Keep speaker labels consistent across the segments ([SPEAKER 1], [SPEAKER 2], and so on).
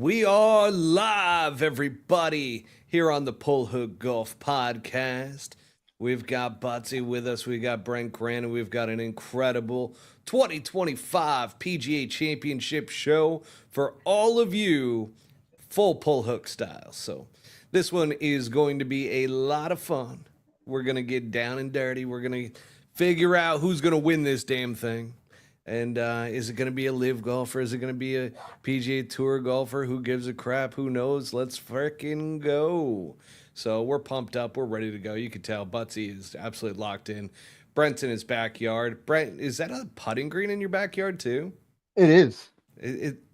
[SPEAKER 1] We are live, everybody, here on the Pull Hook Golf Podcast. We've got Buttsy with us. We got Brent Grant, and we've got an incredible 2025 PGA Championship show for all of you, full pull hook style. So this one is going to be a lot of fun. We're going to get down and dirty. We're going to figure out who's going to win this damn thing. And is it going to be a live golfer? Is it going to be a PGA Tour golfer? Who gives a crap? Who knows? Let's freaking go. So we're pumped up. We're ready to go. You can tell Buttsy is absolutely locked in. Brent's in his backyard. Brent, is that a putting green in your backyard too?
[SPEAKER 2] It is.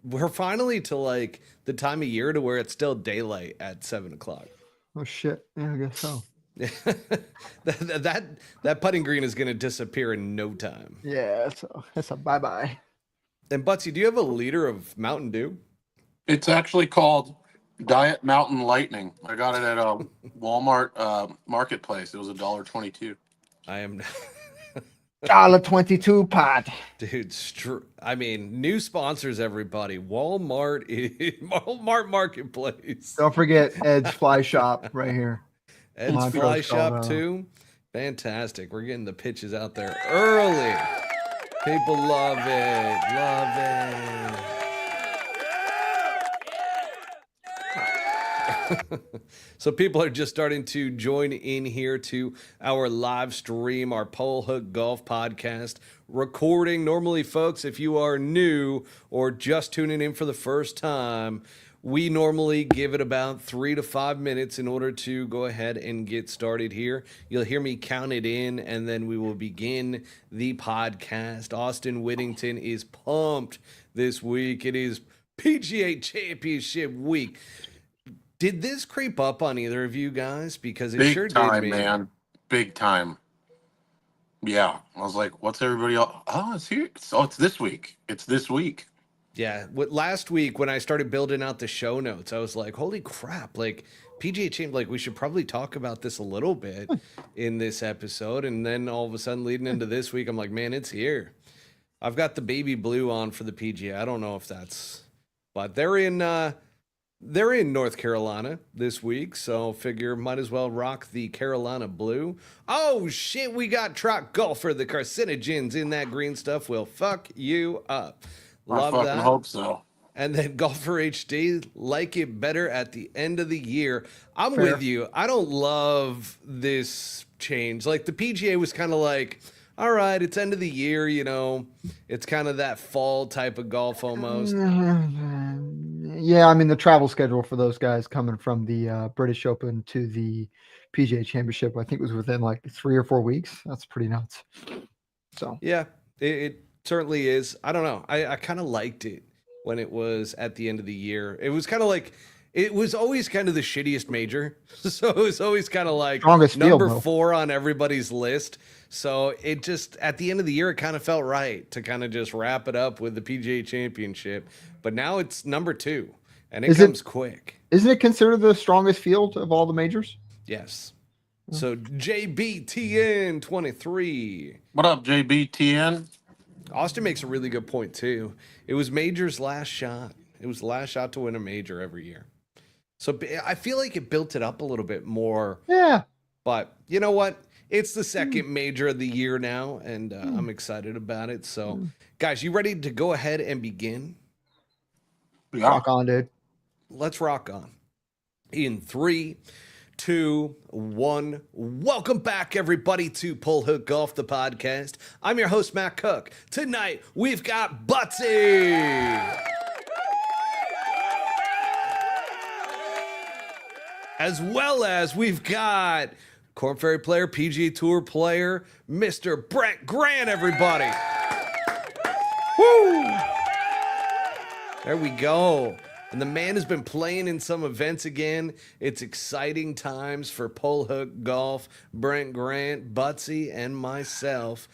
[SPEAKER 1] We're finally to like the time of year to where it's still daylight at 7 o'clock.
[SPEAKER 2] Oh, shit. Yeah, I guess so.
[SPEAKER 1] that putting green is going to disappear in no time.
[SPEAKER 2] Yeah, that's a bye-bye.
[SPEAKER 1] And Buttsy, do you have a liter of Mountain Dew?
[SPEAKER 3] It's actually called Diet Mountain Lightning. I got it at a Walmart marketplace. It was $1.22.
[SPEAKER 1] I am
[SPEAKER 2] $1.22 pot.
[SPEAKER 1] Dude, I mean, new sponsors, everybody. Walmart Marketplace.
[SPEAKER 2] Don't forget Ed's Fly Shop right here.
[SPEAKER 1] Ed's Fly Shop too. Fantastic. We're getting the pitches out there early. People love it. Love it. So people are just starting to join in here to our live stream, our Pull Hook Golf Podcast recording. Normally, folks, if you are new or just tuning in for the first time, we normally give it about 3 to 5 minutes in order to go ahead and get started here. You'll hear me count it in, and then we will begin the podcast. Austin Whittington is pumped this week. It is PGA Championship week. Did this creep up on either of you guys? Because it
[SPEAKER 3] Big
[SPEAKER 1] sure
[SPEAKER 3] time,
[SPEAKER 1] did me.
[SPEAKER 3] Man. Big time. Yeah. I was like, what's everybody else? Oh, it's here. Oh, it's this week. It's this week.
[SPEAKER 1] Yeah, last week when I started building out the show notes, I was like, holy crap, like PGA Champ, like we should probably talk about this a little bit in this episode. And then all of a sudden leading into this week, I'm like, man, it's here. I've got the baby blue on for the PGA. I don't know if that's, but they're in North Carolina this week, so figure might as well rock the Carolina blue. Oh shit, we got Truck Golfer. The carcinogens in that green stuff will fuck you up. Love
[SPEAKER 3] I
[SPEAKER 1] that.
[SPEAKER 3] hope so.
[SPEAKER 1] And then Golfer HD, like it better at the end of the year. I'm
[SPEAKER 2] Fair.
[SPEAKER 1] with you. I don't love this change. Like the PGA was kind of like, all right, it's end of the year, you know. It's kind of that fall type of golf almost.
[SPEAKER 2] Yeah, I mean, the travel schedule for those guys coming from the British Open to the PGA Championship, I think was within like 3 or 4 weeks. That's pretty nuts. So
[SPEAKER 1] Yeah, it certainly is. I don't know. I kind of liked it when it was at the end of the year. It was kind of like, it was always kind of the shittiest major. So it was always kind of like
[SPEAKER 2] Strongest
[SPEAKER 1] number
[SPEAKER 2] field,
[SPEAKER 1] 4 on everybody's list. So it just, at the end of the year, it kind of felt right to kind of just wrap it up with the PGA Championship. But now it's number 2 and it comes quick.
[SPEAKER 2] Isn't it considered the strongest field of all the majors?
[SPEAKER 1] Yes. So JBTN 23.
[SPEAKER 3] What up, JBTN?
[SPEAKER 1] Austin makes a really good point too. It was Major's last shot. It was the last shot to win a major every year. So I feel like it built it up a little bit more.
[SPEAKER 2] Yeah.
[SPEAKER 1] But you know what? It's the second major of the year now, and I'm excited about it. So, guys, you ready to go ahead and begin?
[SPEAKER 3] Yeah.
[SPEAKER 2] Rock on, dude.
[SPEAKER 1] Let's rock on. In 3, 2, 1. Welcome back, everybody, to Pull Hook Golf, the podcast. I'm your host, Matt Cook. Tonight, we've got Buttsy. As well as we've got Corn Ferry player, PGA Tour player, Mr. Brent Grant, everybody. Woo! There we go. And the man has been playing in some events again. It's exciting times for Pull Hook Golf. Brent Grant, Buttsy, and myself.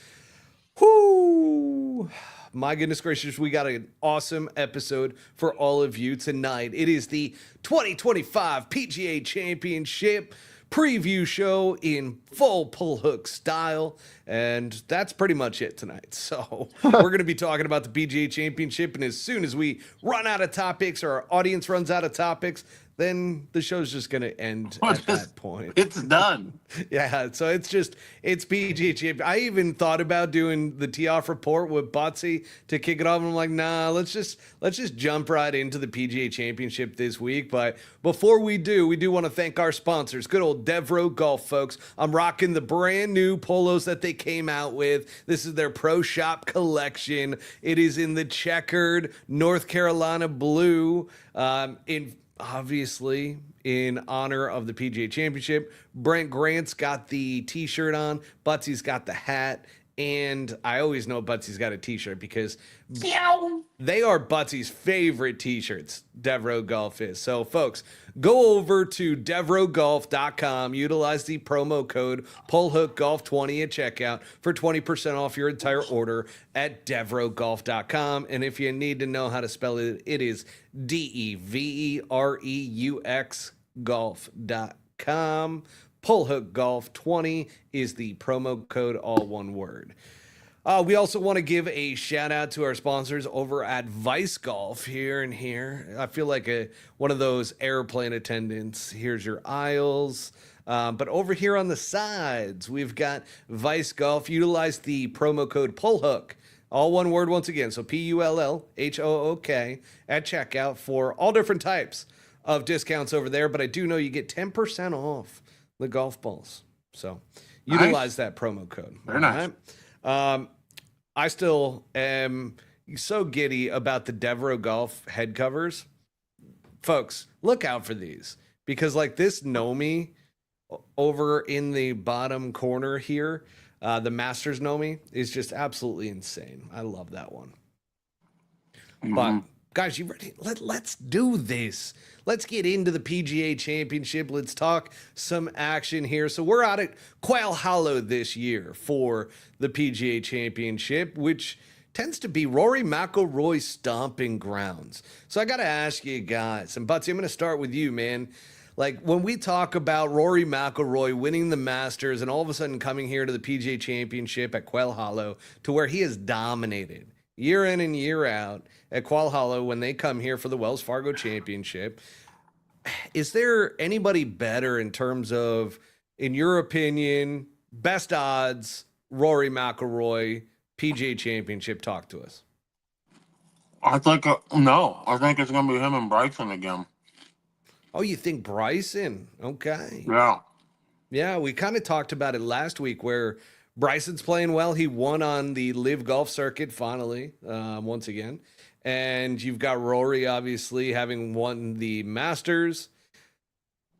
[SPEAKER 1] Whoo! My goodness gracious, we got an awesome episode for all of you tonight. It is the 2025 PGA Championship preview show in full pull hook style. And that's pretty much it tonight. So we're going to be talking about the PGA Championship. And as soon as we run out of topics or our audience runs out of topics, then the show's just going to end at that point.
[SPEAKER 3] It's done.
[SPEAKER 1] Yeah, so it's PGA Championship. I even thought about doing the tee-off report with Buttsy to kick it off. And I'm like, nah, let's just jump right into the PGA Championship this week. But before we do want to thank our sponsors, good old Devro Golf, folks. I'm rocking the brand new polos that they came out with. This is their Pro Shop collection. It is in the checkered North Carolina blue. Obviously, in honor of the PGA Championship. Brent Grant's got the t-shirt on. Butsy's got the hat. And I always know Butsy's got a t-shirt because they are Butsy's favorite t-shirts, Devro Golf is. So, folks, go over to devrogolf.com. Utilize the promo code PullHookGolf20 at checkout for 20% off your entire order at devrogolf.com. And if you need to know how to spell it, it is DEVEREUX golf.com. PullHookGolf20 is the promo code, all one word. We also want to give a shout out to our sponsors over at Vice Golf here and here. I feel like one of those airplane attendants. Here's your aisles. But over here on the sides, we've got Vice Golf. Utilize the promo code PullHook. All one word once again. So PULLHOOK at checkout for all different types of discounts over there. But I do know you get 10% off the golf balls. So utilize that promo code.
[SPEAKER 3] Very nice.
[SPEAKER 1] Right? I still am so giddy about the Devro Golf head covers. Folks, look out for these because like this Nomi over in the bottom corner here, the Masters Nomi is just absolutely insane. I love that one. But guys, you ready? Let's do this. Let's get into the PGA Championship. Let's talk some action here. So we're out at Quail Hollow this year for the PGA Championship, which tends to be Rory McIlroy's stomping grounds. So I got to ask you guys, and Buttsy, I'm going to start with you, man. Like when we talk about Rory McIlroy winning the Masters and all of a sudden coming here to the PGA Championship at Quail Hollow to where he has dominated year in and year out at Quail Hollow when they come here for the Wells Fargo Championship. Is there anybody better in terms of, in your opinion, best odds, Rory McIlroy, PGA Championship? Talk to us.
[SPEAKER 3] I think, no. I think it's going to be him and Bryson again.
[SPEAKER 1] Oh, you think Bryson? Okay.
[SPEAKER 3] Yeah.
[SPEAKER 1] Yeah, we kind of talked about it last week where Bryson's playing well. He won on the Live Golf circuit finally, once again. And you've got Rory, obviously, having won the Masters.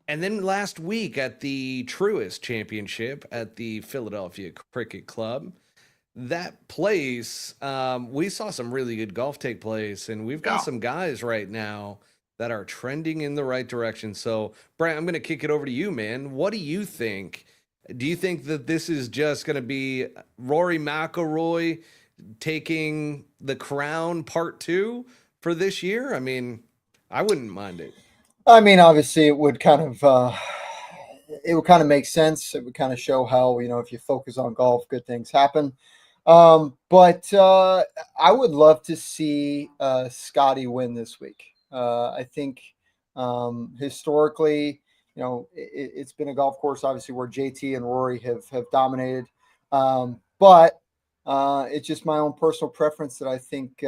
[SPEAKER 1] And then last week at the Truist Championship at the Philadelphia Cricket Club, that place, we saw some really good golf take place. And we've got some guys right now that are trending in the right direction. So, Brent, I'm going to kick it over to you, man. What do you think? Do you think that this is just going to be Rory McIlroy taking the crown part 2 for this year? I mean, I wouldn't mind it.
[SPEAKER 2] I mean, obviously, it would kind of make sense. It would kind of show how, if you focus on golf, good things happen. But I would love to see Scotty win this week. I think historically, it's been a golf course, obviously, where JT and Rory have dominated. But it's just my own personal preference that I think,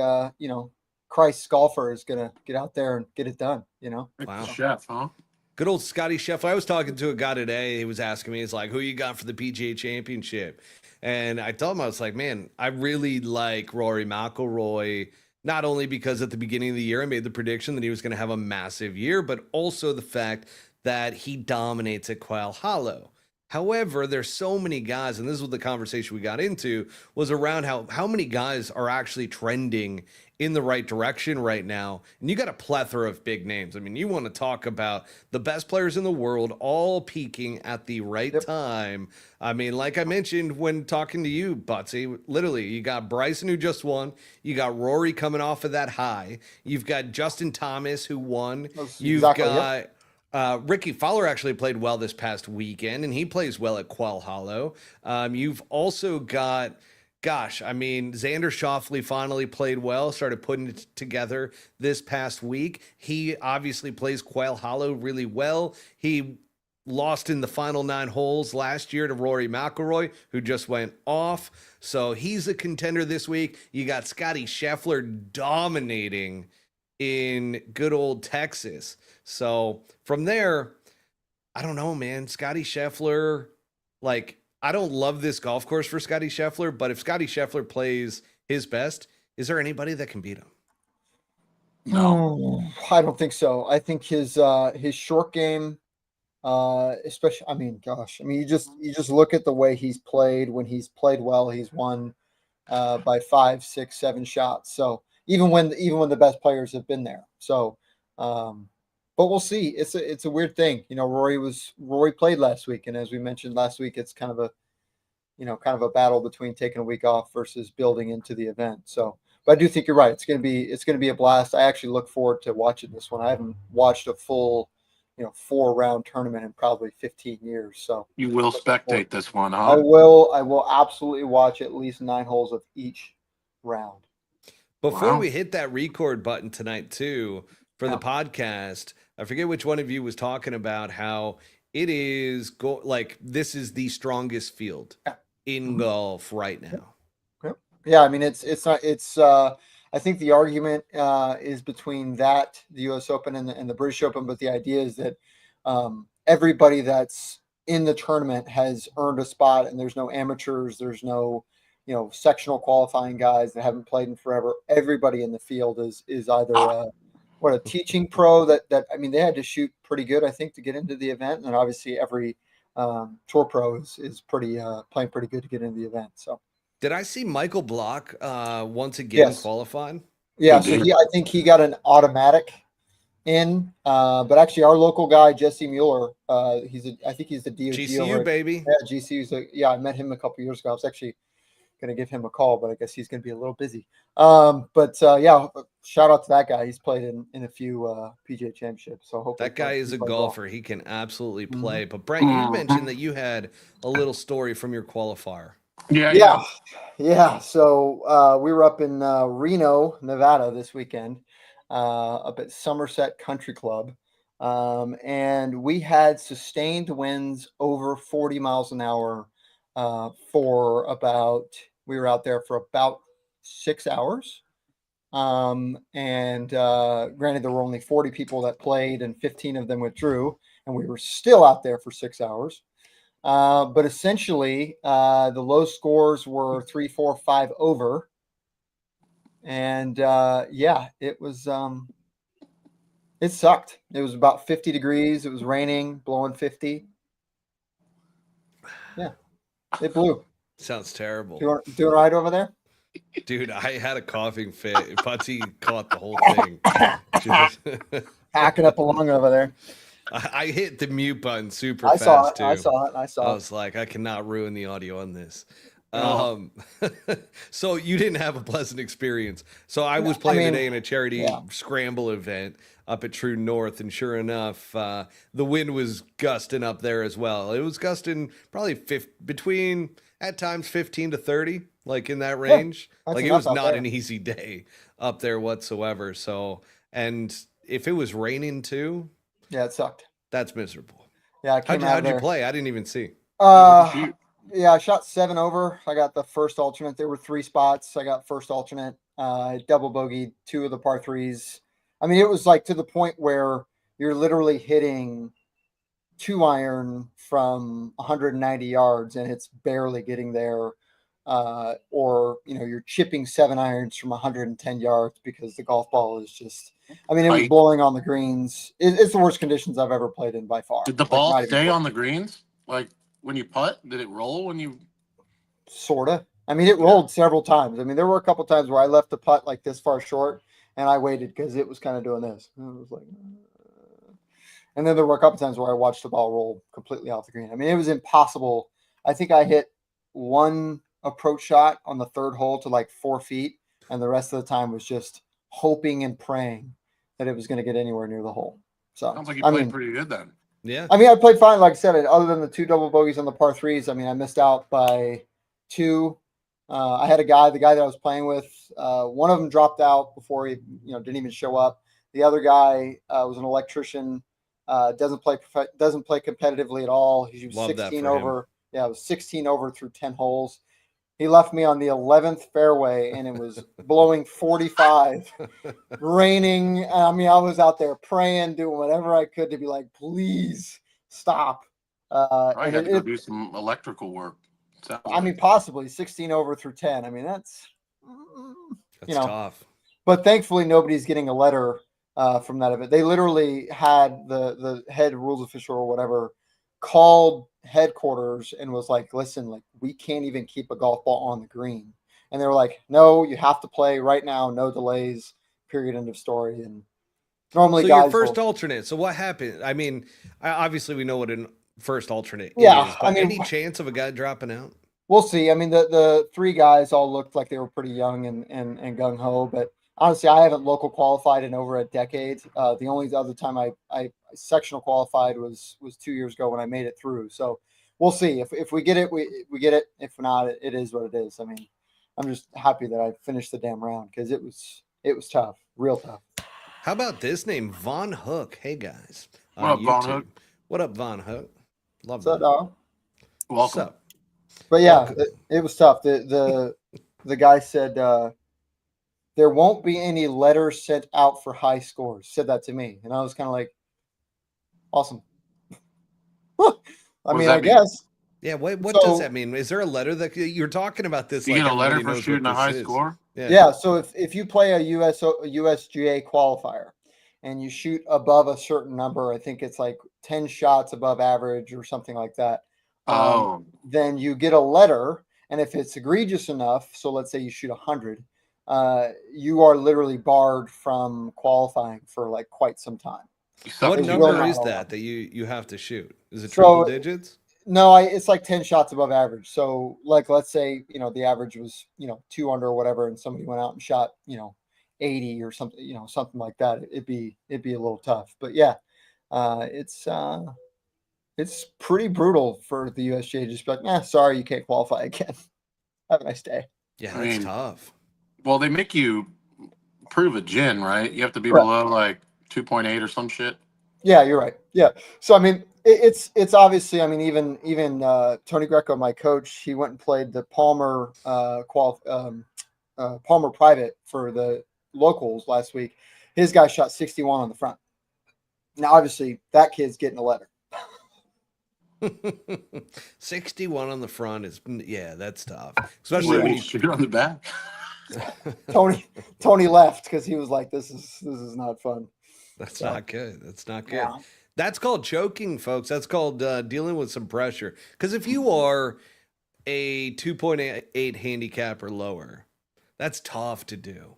[SPEAKER 2] Christ's golfer is going to get out there and get it done,
[SPEAKER 1] Wow.
[SPEAKER 3] Chef, huh?
[SPEAKER 1] Good old Scotty Chef. I was talking to a guy today. He was asking me, he's like, who you got for the PGA Championship? And I told him, I was like, man, I really like Rory McIlroy, not only because at the beginning of the year I made the prediction that he was going to have a massive year, but also the fact that he dominates at Quail Hollow. However, there's so many guys, and this was the conversation we got into, was around how many guys are actually trending in the right direction right now. And you got a plethora of big names. I mean, you want to talk about the best players in the world all peaking at the right time. I mean, like I mentioned when talking to you, Buttsy, literally, you got Bryson who just won. You got Rory coming off of that high. You've got Justin Thomas who won. You've got Ricky Fowler actually played well this past weekend, and he plays well at Quail Hollow. You've also got, Xander Schauffele finally played well, started putting it together this past week. He obviously plays Quail Hollow really well. He lost in the final 9 holes last year to Rory McIlroy, who just went off. So he's a contender this week. You got Scotty Scheffler dominating in good old Texas. So from there, I don't know, man. Scotty Scheffler, I don't love this golf course for Scotty Scheffler, but if Scotty Scheffler plays his best, is there anybody that can beat him?
[SPEAKER 3] No,
[SPEAKER 2] I don't think so. I think his short game, especially, you just look at the way he's played. When he's played well, he's won by 5, 6, 7 shots. So even when the best players have been there. So, but we'll see. It's a weird thing. Rory played last week, and as we mentioned last week, it's kind of a battle between taking a week off versus building into the event. So, but I do think you're right. It's going to be a blast. I actually look forward to watching this one. I haven't watched a full 4-round tournament in probably 15 years. So
[SPEAKER 3] you will spectate this one, huh?
[SPEAKER 2] I will absolutely watch at least 9 holes of each round.
[SPEAKER 1] Before we hit that record button tonight too, for the podcast, I forget which one of you was talking about how it is this is the strongest field in golf right now.
[SPEAKER 2] Yeah, I mean it's I think the argument is between the U.S. Open and the British Open, but the idea is that everybody that's in the tournament has earned a spot, and there's no amateurs, there's no sectional qualifying guys that haven't played in forever. Everybody in the field is either a teaching pro that they had to shoot pretty good, I think, to get into the event, and then obviously every tour pro is pretty playing pretty good to get into the event. So.
[SPEAKER 1] Did I see Michael Block once again qualified?
[SPEAKER 2] Yeah, so I think he got an automatic in, but actually our local guy Jesse Mueller, I think he's the DOG
[SPEAKER 1] GCU baby.
[SPEAKER 2] Yeah, GCU's I met him a couple years ago. I was actually going to give him a call, but I guess he's going to be a little busy. Yeah, shout out to that guy. He's played in a few PGA Championships. So hopefully
[SPEAKER 1] that guy is a golfer. Well. He can absolutely play. But Brent, you mentioned that you had a little story from your qualifier.
[SPEAKER 2] Yeah. So we were up in Reno, Nevada this weekend, up at Somerset Country Club. And we had sustained winds over 40 miles an hour we were out there for about 6 hours. And granted, there were only 40 people that played and 15 of them withdrew, and we were still out there for 6 hours. But essentially, the low scores were 3, 4, 5 over. And it was, it sucked. It was about 50 degrees. It was raining, blowing 50. Yeah, it blew.
[SPEAKER 1] Sounds terrible.
[SPEAKER 2] Doing right over there?
[SPEAKER 1] Dude, I had a coughing fit. Buttsy caught the whole thing.
[SPEAKER 2] Hacking up along over there.
[SPEAKER 1] I hit the mute button super fast too.
[SPEAKER 2] I saw it.
[SPEAKER 1] I was like, I cannot ruin the audio on this. So you didn't have a pleasant experience. So I was playing today in a charity scramble event up at True North, and sure enough, the wind was gusting up there as well. It was gusting probably between at times 15 to 30, like in that range. Like it was not an easy day up there whatsoever. So, and if it was raining too,
[SPEAKER 2] yeah, it sucked.
[SPEAKER 1] That's miserable.
[SPEAKER 2] Yeah,
[SPEAKER 1] how'd you play? I didn't even see.
[SPEAKER 2] Yeah, I shot 7 over. I got the first alternate. There were 3 spots. I got first alternate. Double bogeyed 2 of the par 3s. I mean, it was like to the point where you're literally hitting 2-iron from 190 yards, and it's barely getting there. Or you're chipping 7 irons from 110 yards because the golf ball is just. I mean, it was blowing on the greens. It's the worst conditions I've ever played in by far.
[SPEAKER 3] Did the ball stay on the greens? Like when you putt, did it roll when you?
[SPEAKER 2] Sorta. I mean, it rolled several times. I mean, there were a couple times where I left the putt like this far short, and I waited because it was kind of doing this. And it was like, and then there were a couple times where I watched the ball roll completely off the green. I mean, it was impossible. I think I hit 1 approach shot on the 3rd hole to like 4 feet, and the rest of the time was just hoping and praying that it was going to get anywhere near the hole. So
[SPEAKER 3] Sounds like you
[SPEAKER 2] I
[SPEAKER 3] played
[SPEAKER 2] mean,
[SPEAKER 3] pretty good then.
[SPEAKER 1] Yeah.
[SPEAKER 2] I mean, I played fine. Like I said, other than the 2 double bogeys on the par threes, I mean, I missed out by 2. I had the guy that I was playing with. One of them dropped out before he, didn't even show up. The other guy was an electrician. Doesn't play competitively at all. He was
[SPEAKER 1] Love that
[SPEAKER 2] 16
[SPEAKER 1] for him.
[SPEAKER 2] over. Yeah, it was 16 over through 10 holes. He left me on the 11th fairway, and it was blowing 45, raining. I mean, I was out there praying, doing whatever I could to be like, please stop.
[SPEAKER 3] I
[SPEAKER 2] And
[SPEAKER 3] got to go do some electrical work. Sounds
[SPEAKER 2] I mean,
[SPEAKER 3] like.
[SPEAKER 2] possibly 16 over through 10. I mean, that's
[SPEAKER 1] tough.
[SPEAKER 2] But thankfully, nobody's getting a letter from that event. They literally had the head rules official or whatever called headquarters and was like, "Listen, like we can't even keep a golf ball on the green." And they were like, "No, you have to play right now. No delays. Period. End of story." And normally,
[SPEAKER 1] So
[SPEAKER 2] guys
[SPEAKER 1] your first alternate. So what happened? I mean, obviously we know what a first alternate
[SPEAKER 2] Yeah,
[SPEAKER 1] is, but
[SPEAKER 2] I mean,
[SPEAKER 1] any chance of a guy dropping out?
[SPEAKER 2] we'll see. I mean, the 3 guys all looked like they were pretty young and gung ho, but honestly, I haven't local qualified in over a decade. The only other time I sectional qualified was 2 years ago when I made it through. So we'll see if we get it, we get it. If not, it is what it is. I mean, I'm just happy that I finished the damn round because it was tough, real tough.
[SPEAKER 1] How about this name, Von Hook? Hey guys,
[SPEAKER 3] What up, Von Hook?
[SPEAKER 1] What up, Von Hook? Love
[SPEAKER 2] So,
[SPEAKER 1] that.
[SPEAKER 3] Welcome.
[SPEAKER 1] What's up?
[SPEAKER 2] But yeah, it was tough. The guy said there won't be any letters sent out for high scores. Said that to me, and I was kind of like, awesome. I mean, I guess.
[SPEAKER 1] Yeah, what does that mean? Is there a letter that you're talking about this?
[SPEAKER 3] You
[SPEAKER 1] like
[SPEAKER 3] get a letter for
[SPEAKER 1] knows
[SPEAKER 3] shooting a
[SPEAKER 1] what
[SPEAKER 3] high
[SPEAKER 1] this is?
[SPEAKER 3] score?
[SPEAKER 2] Yeah. So if you play a USGA qualifier and you shoot above a certain number, I think it's like 10 shots above average or something like that. Then you get a letter, and if it's egregious enough, so let's say you shoot 100, you are literally barred from qualifying for like quite some time.
[SPEAKER 1] What number is that you have to shoot? Is it triple digits?
[SPEAKER 2] No, it's like 10 shots above average. So like, let's say, the average was, 2 under or whatever, and somebody went out and shot, 80 or something, something like that. It'd be a little tough, but yeah, it's pretty brutal for the USGA to just be like, sorry, you can't qualify again. Have a nice day.
[SPEAKER 1] Yeah, that's tough.
[SPEAKER 3] Well, they make you prove a gin, right? You have to be below like 2.8 or some shit.
[SPEAKER 2] Yeah, you're right. Yeah. So I mean, it's obviously. I mean, even Tony Greco, my coach, he went and played the Palmer Palmer Private for the locals last week. His guy shot 61 on the front. Now, obviously, that kid's getting a letter.
[SPEAKER 1] 61 on the front is that's tough, especially when you
[SPEAKER 3] shoot on the back.
[SPEAKER 2] Tony left because he was like, "This is not fun."
[SPEAKER 1] That's not good. That's not good.
[SPEAKER 2] Yeah.
[SPEAKER 1] That's called choking, folks. That's called dealing with some pressure. Because if you are a 2.8 handicap or lower, that's tough to do.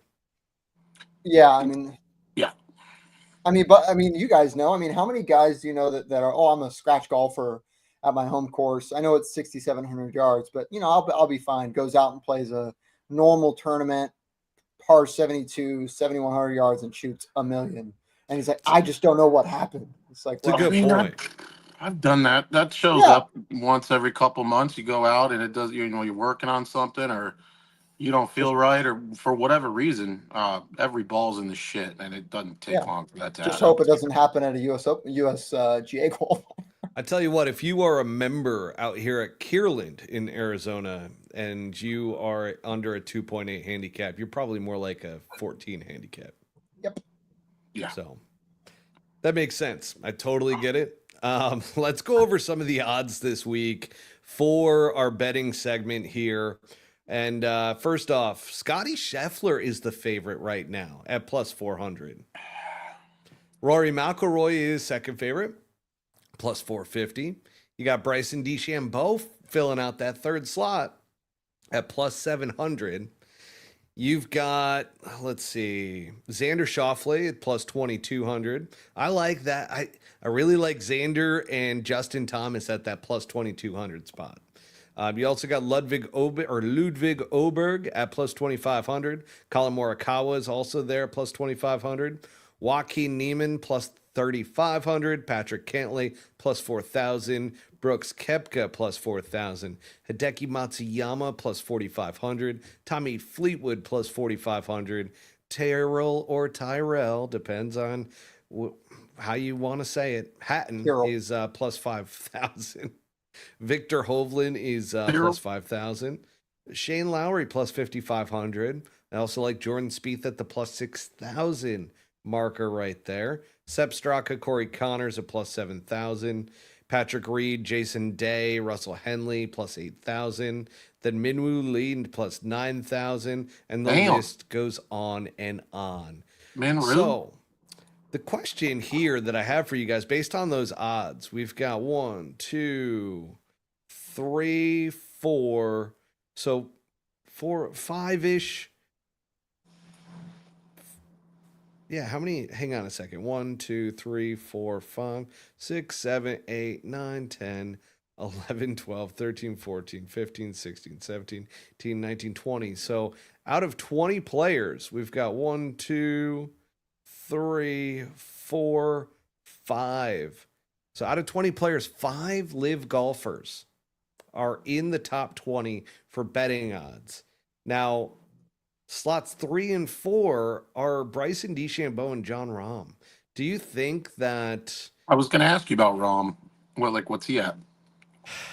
[SPEAKER 2] Yeah, I mean,
[SPEAKER 3] yeah.
[SPEAKER 2] I mean, you guys know. I mean, how many guys do you know that are? Oh, I'm a scratch golfer at my home course. I know it's 6,700 yards, but I'll be fine. Goes out and plays a normal tournament, par 72, 7,100 yards, and shoots a million. And he's like, I just don't know what happened. It's like,
[SPEAKER 1] it's a good point.
[SPEAKER 3] I've done that. That shows up once every couple months. You go out and it does. You're working on something, or you don't feel right, or for whatever reason, every ball's in the shit, and it doesn't take long for that to happen.
[SPEAKER 2] Just hope it doesn't happen at a USGA qualifier.
[SPEAKER 1] I tell you what, if you are a member out here at Kierland in Arizona and you are under a 2.8 handicap, you're probably more like a 14 handicap.
[SPEAKER 2] Yep.
[SPEAKER 3] Yeah.
[SPEAKER 1] So that makes sense. I totally get it. Let's go over some of the odds this week for our betting segment here. And first off, Scotty Scheffler is the favorite right now at plus 400. Rory McIlroy is second favorite, plus 450. You got Bryson DeChambeau filling out that third slot at plus 700. You've got, let's see, Xander Schauffele at plus 2,200. I like that. I really like Xander and Justin Thomas at that plus 2,200 spot. You also got Ludwig Oberg at plus 2,500. Colin Morikawa is also there, plus 2,500. Joaquin Niemann plus 3,500. Patrick Cantlay plus 4,000. Brooks Koepka plus 4,000. Hideki Matsuyama plus 4,500. Tommy Fleetwood plus 4,500. Tyrell, depends on how you want to say it. Hatton is plus 5,000. Victor Hovland is plus 5,000. Shane Lowry plus 5,500. I also like Jordan Spieth at the plus 6,000 marker right there. Sepp Straka, Corey Connors at plus 7,000. Patrick Reed, Jason Day, Russell Henley plus 8,000. Then Minwoo Lee plus 9,000. And the list goes on and on. So the question here that I have for you guys, based on those odds, we've got 1, 2, 3, 4. So 4, 5-ish. Yeah, how many? Hang on a second. 1, 2, 3, 4, 5, 6, 7, 8, 9, 10, 11, 12, 13, 14, 15, 16, 17, 18, 19, 20. So out of 20 players, we've got 1, 2, 3, 4, 5. So out of 20 players, 5 live golfers are in the top 20 for betting odds. Now, slots 3 and 4 are Bryson DeChambeau and Jon Rahm. Do you think that...
[SPEAKER 3] I was going to ask you about Rahm. What's he at?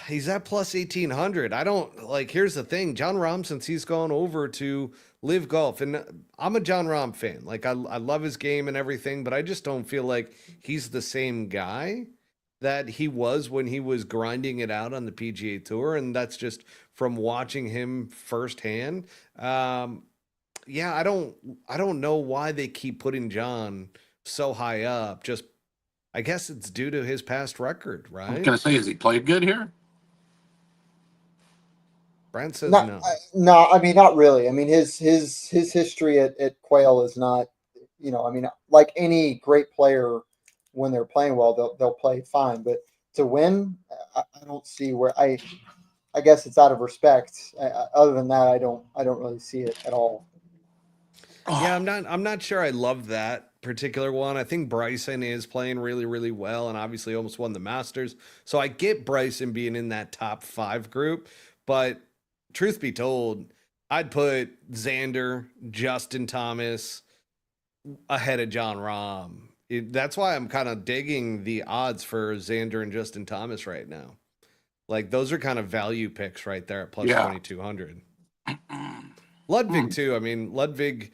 [SPEAKER 1] He's at plus 1,800. I don't... here's the thing. Jon Rahm, since he's gone over to Live Golf, and I'm a Jon Rahm fan. I love his game and everything, but I just don't feel like he's the same guy that he was when he was grinding it out on the PGA Tour, and that's just from watching him firsthand. Yeah, I don't know why they keep putting John so high up. Just, I guess it's due to his past record, right?
[SPEAKER 3] I was going to say, has he played good here?
[SPEAKER 1] Brent says no.
[SPEAKER 2] No, I mean, not really. I mean, his history at Quail is not, like any great player, when they're playing well, they'll play fine. But to win, I don't see where I guess it's out of respect. Other than that, I don't really see it at all.
[SPEAKER 1] Yeah, I'm not sure I love that particular one. I think Bryson is playing really, really well and obviously almost won the Masters. So I get Bryson being in that top 5 group, but truth be told, I'd put Xander, Justin Thomas ahead of Jon Rahm. That's why I'm kind of digging the odds for Xander and Justin Thomas right now. Those are kind of value picks right there at plus 2,200. Ludwig too. I mean, Ludwig,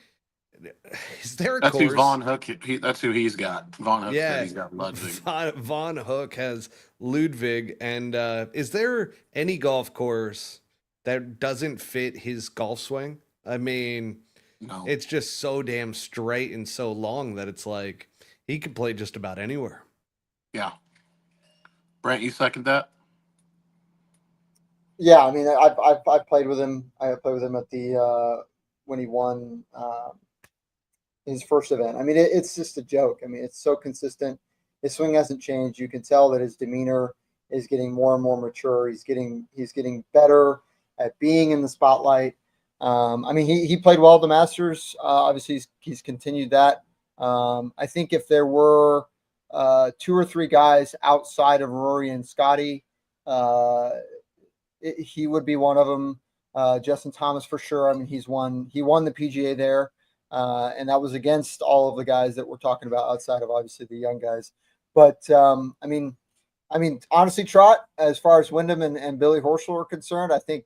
[SPEAKER 1] is there a
[SPEAKER 3] That's
[SPEAKER 1] course?
[SPEAKER 3] Who Von Hook. That's who he's got. Von Hook. Yeah, he's got Ludwig.
[SPEAKER 1] Von Hook has Ludwig, and is there any golf course that doesn't fit his golf swing? I mean,
[SPEAKER 3] no.
[SPEAKER 1] It's just so damn straight and so long that it's like he could play just about anywhere.
[SPEAKER 3] Yeah. Brent, you second that?
[SPEAKER 2] Yeah, I mean, I've played with him. I played with him at the when he won his first event. I mean, it's just a joke. I mean, it's so consistent. His swing hasn't changed. You can tell that his demeanor is getting more and more mature. He's getting better at being in the spotlight. I mean, he played well at the Masters. Obviously, he's continued that. I think if there were 2 or 3 guys outside of Rory and Scotty, he would be one of them. Justin Thomas for sure. I mean, he won the PGA there, and that was against all of the guys that we're talking about outside of obviously the young guys. But I mean, honestly, Trot, as far as Wyndham and Billy Horschel are concerned, I think.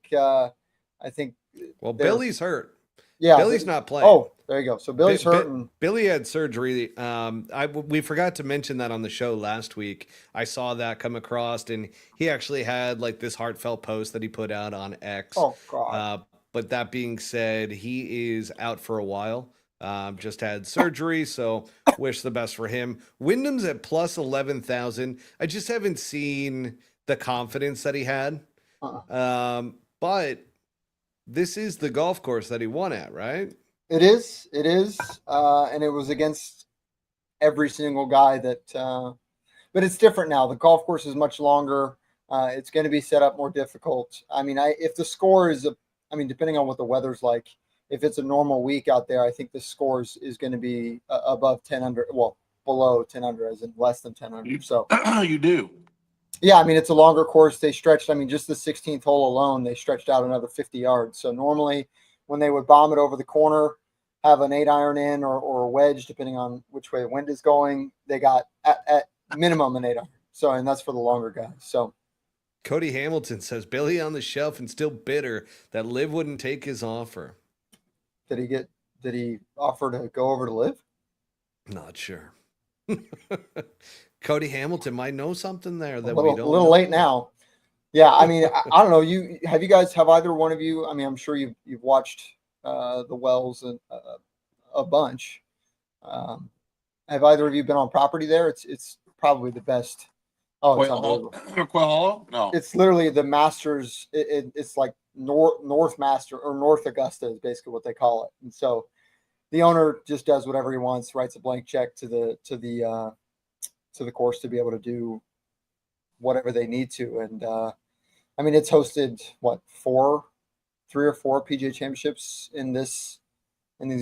[SPEAKER 1] Well, Billy's hurt.
[SPEAKER 2] Yeah,
[SPEAKER 1] Billy's not playing.
[SPEAKER 2] Oh, there you go. So Billy's hurt.
[SPEAKER 1] Billy had surgery. We forgot to mention that on the show last week. I saw that come across, and he actually had this heartfelt post that he put out on X.
[SPEAKER 2] Oh God.
[SPEAKER 1] But that being said, he is out for a while. Just had surgery, so wish the best for him. Wyndham's at plus 11,000. I just haven't seen the confidence that he had. But this is the golf course that he won at, right?
[SPEAKER 2] It is. And it was against every single guy that, but it's different now. The golf course is much longer. It's going to be set up more difficult. I mean, if the score is, depending on what the weather's if it's a normal week out there, I think the score is going to be above 10 under, well, below 10 under, as in less than 10 under. So
[SPEAKER 3] You do.
[SPEAKER 2] yeah, I mean, it's a longer course. They stretched, I mean, just the 16th hole alone, they stretched out another 50 yards. So normally when they would bomb it over the corner, have an 8-iron in or a wedge, depending on which way the wind is going, they got at minimum an 8-iron. So, and that's for the longer guys. So
[SPEAKER 1] Cody Hamilton says Billy on the shelf and still bitter that Liv wouldn't take his offer.
[SPEAKER 2] did he offer to go over to Liv?
[SPEAKER 1] Not sure. Cody Hamilton might know something there that
[SPEAKER 2] we don't. A little
[SPEAKER 1] know.
[SPEAKER 2] Late now. Yeah, I mean, I don't know. Have either one of you? I mean, I'm sure you've watched the Wells a bunch. Have either of you been on property there? It's probably the best. Oh, it's unbelievable.
[SPEAKER 3] Quail Hollow? No.
[SPEAKER 2] It's literally the Masters. It's like North Master or North Augusta is basically what they call it. And so the owner just does whatever he wants, writes a blank check to the course to be able to do whatever they need to. And I mean, it's hosted three or four PGA Championships in these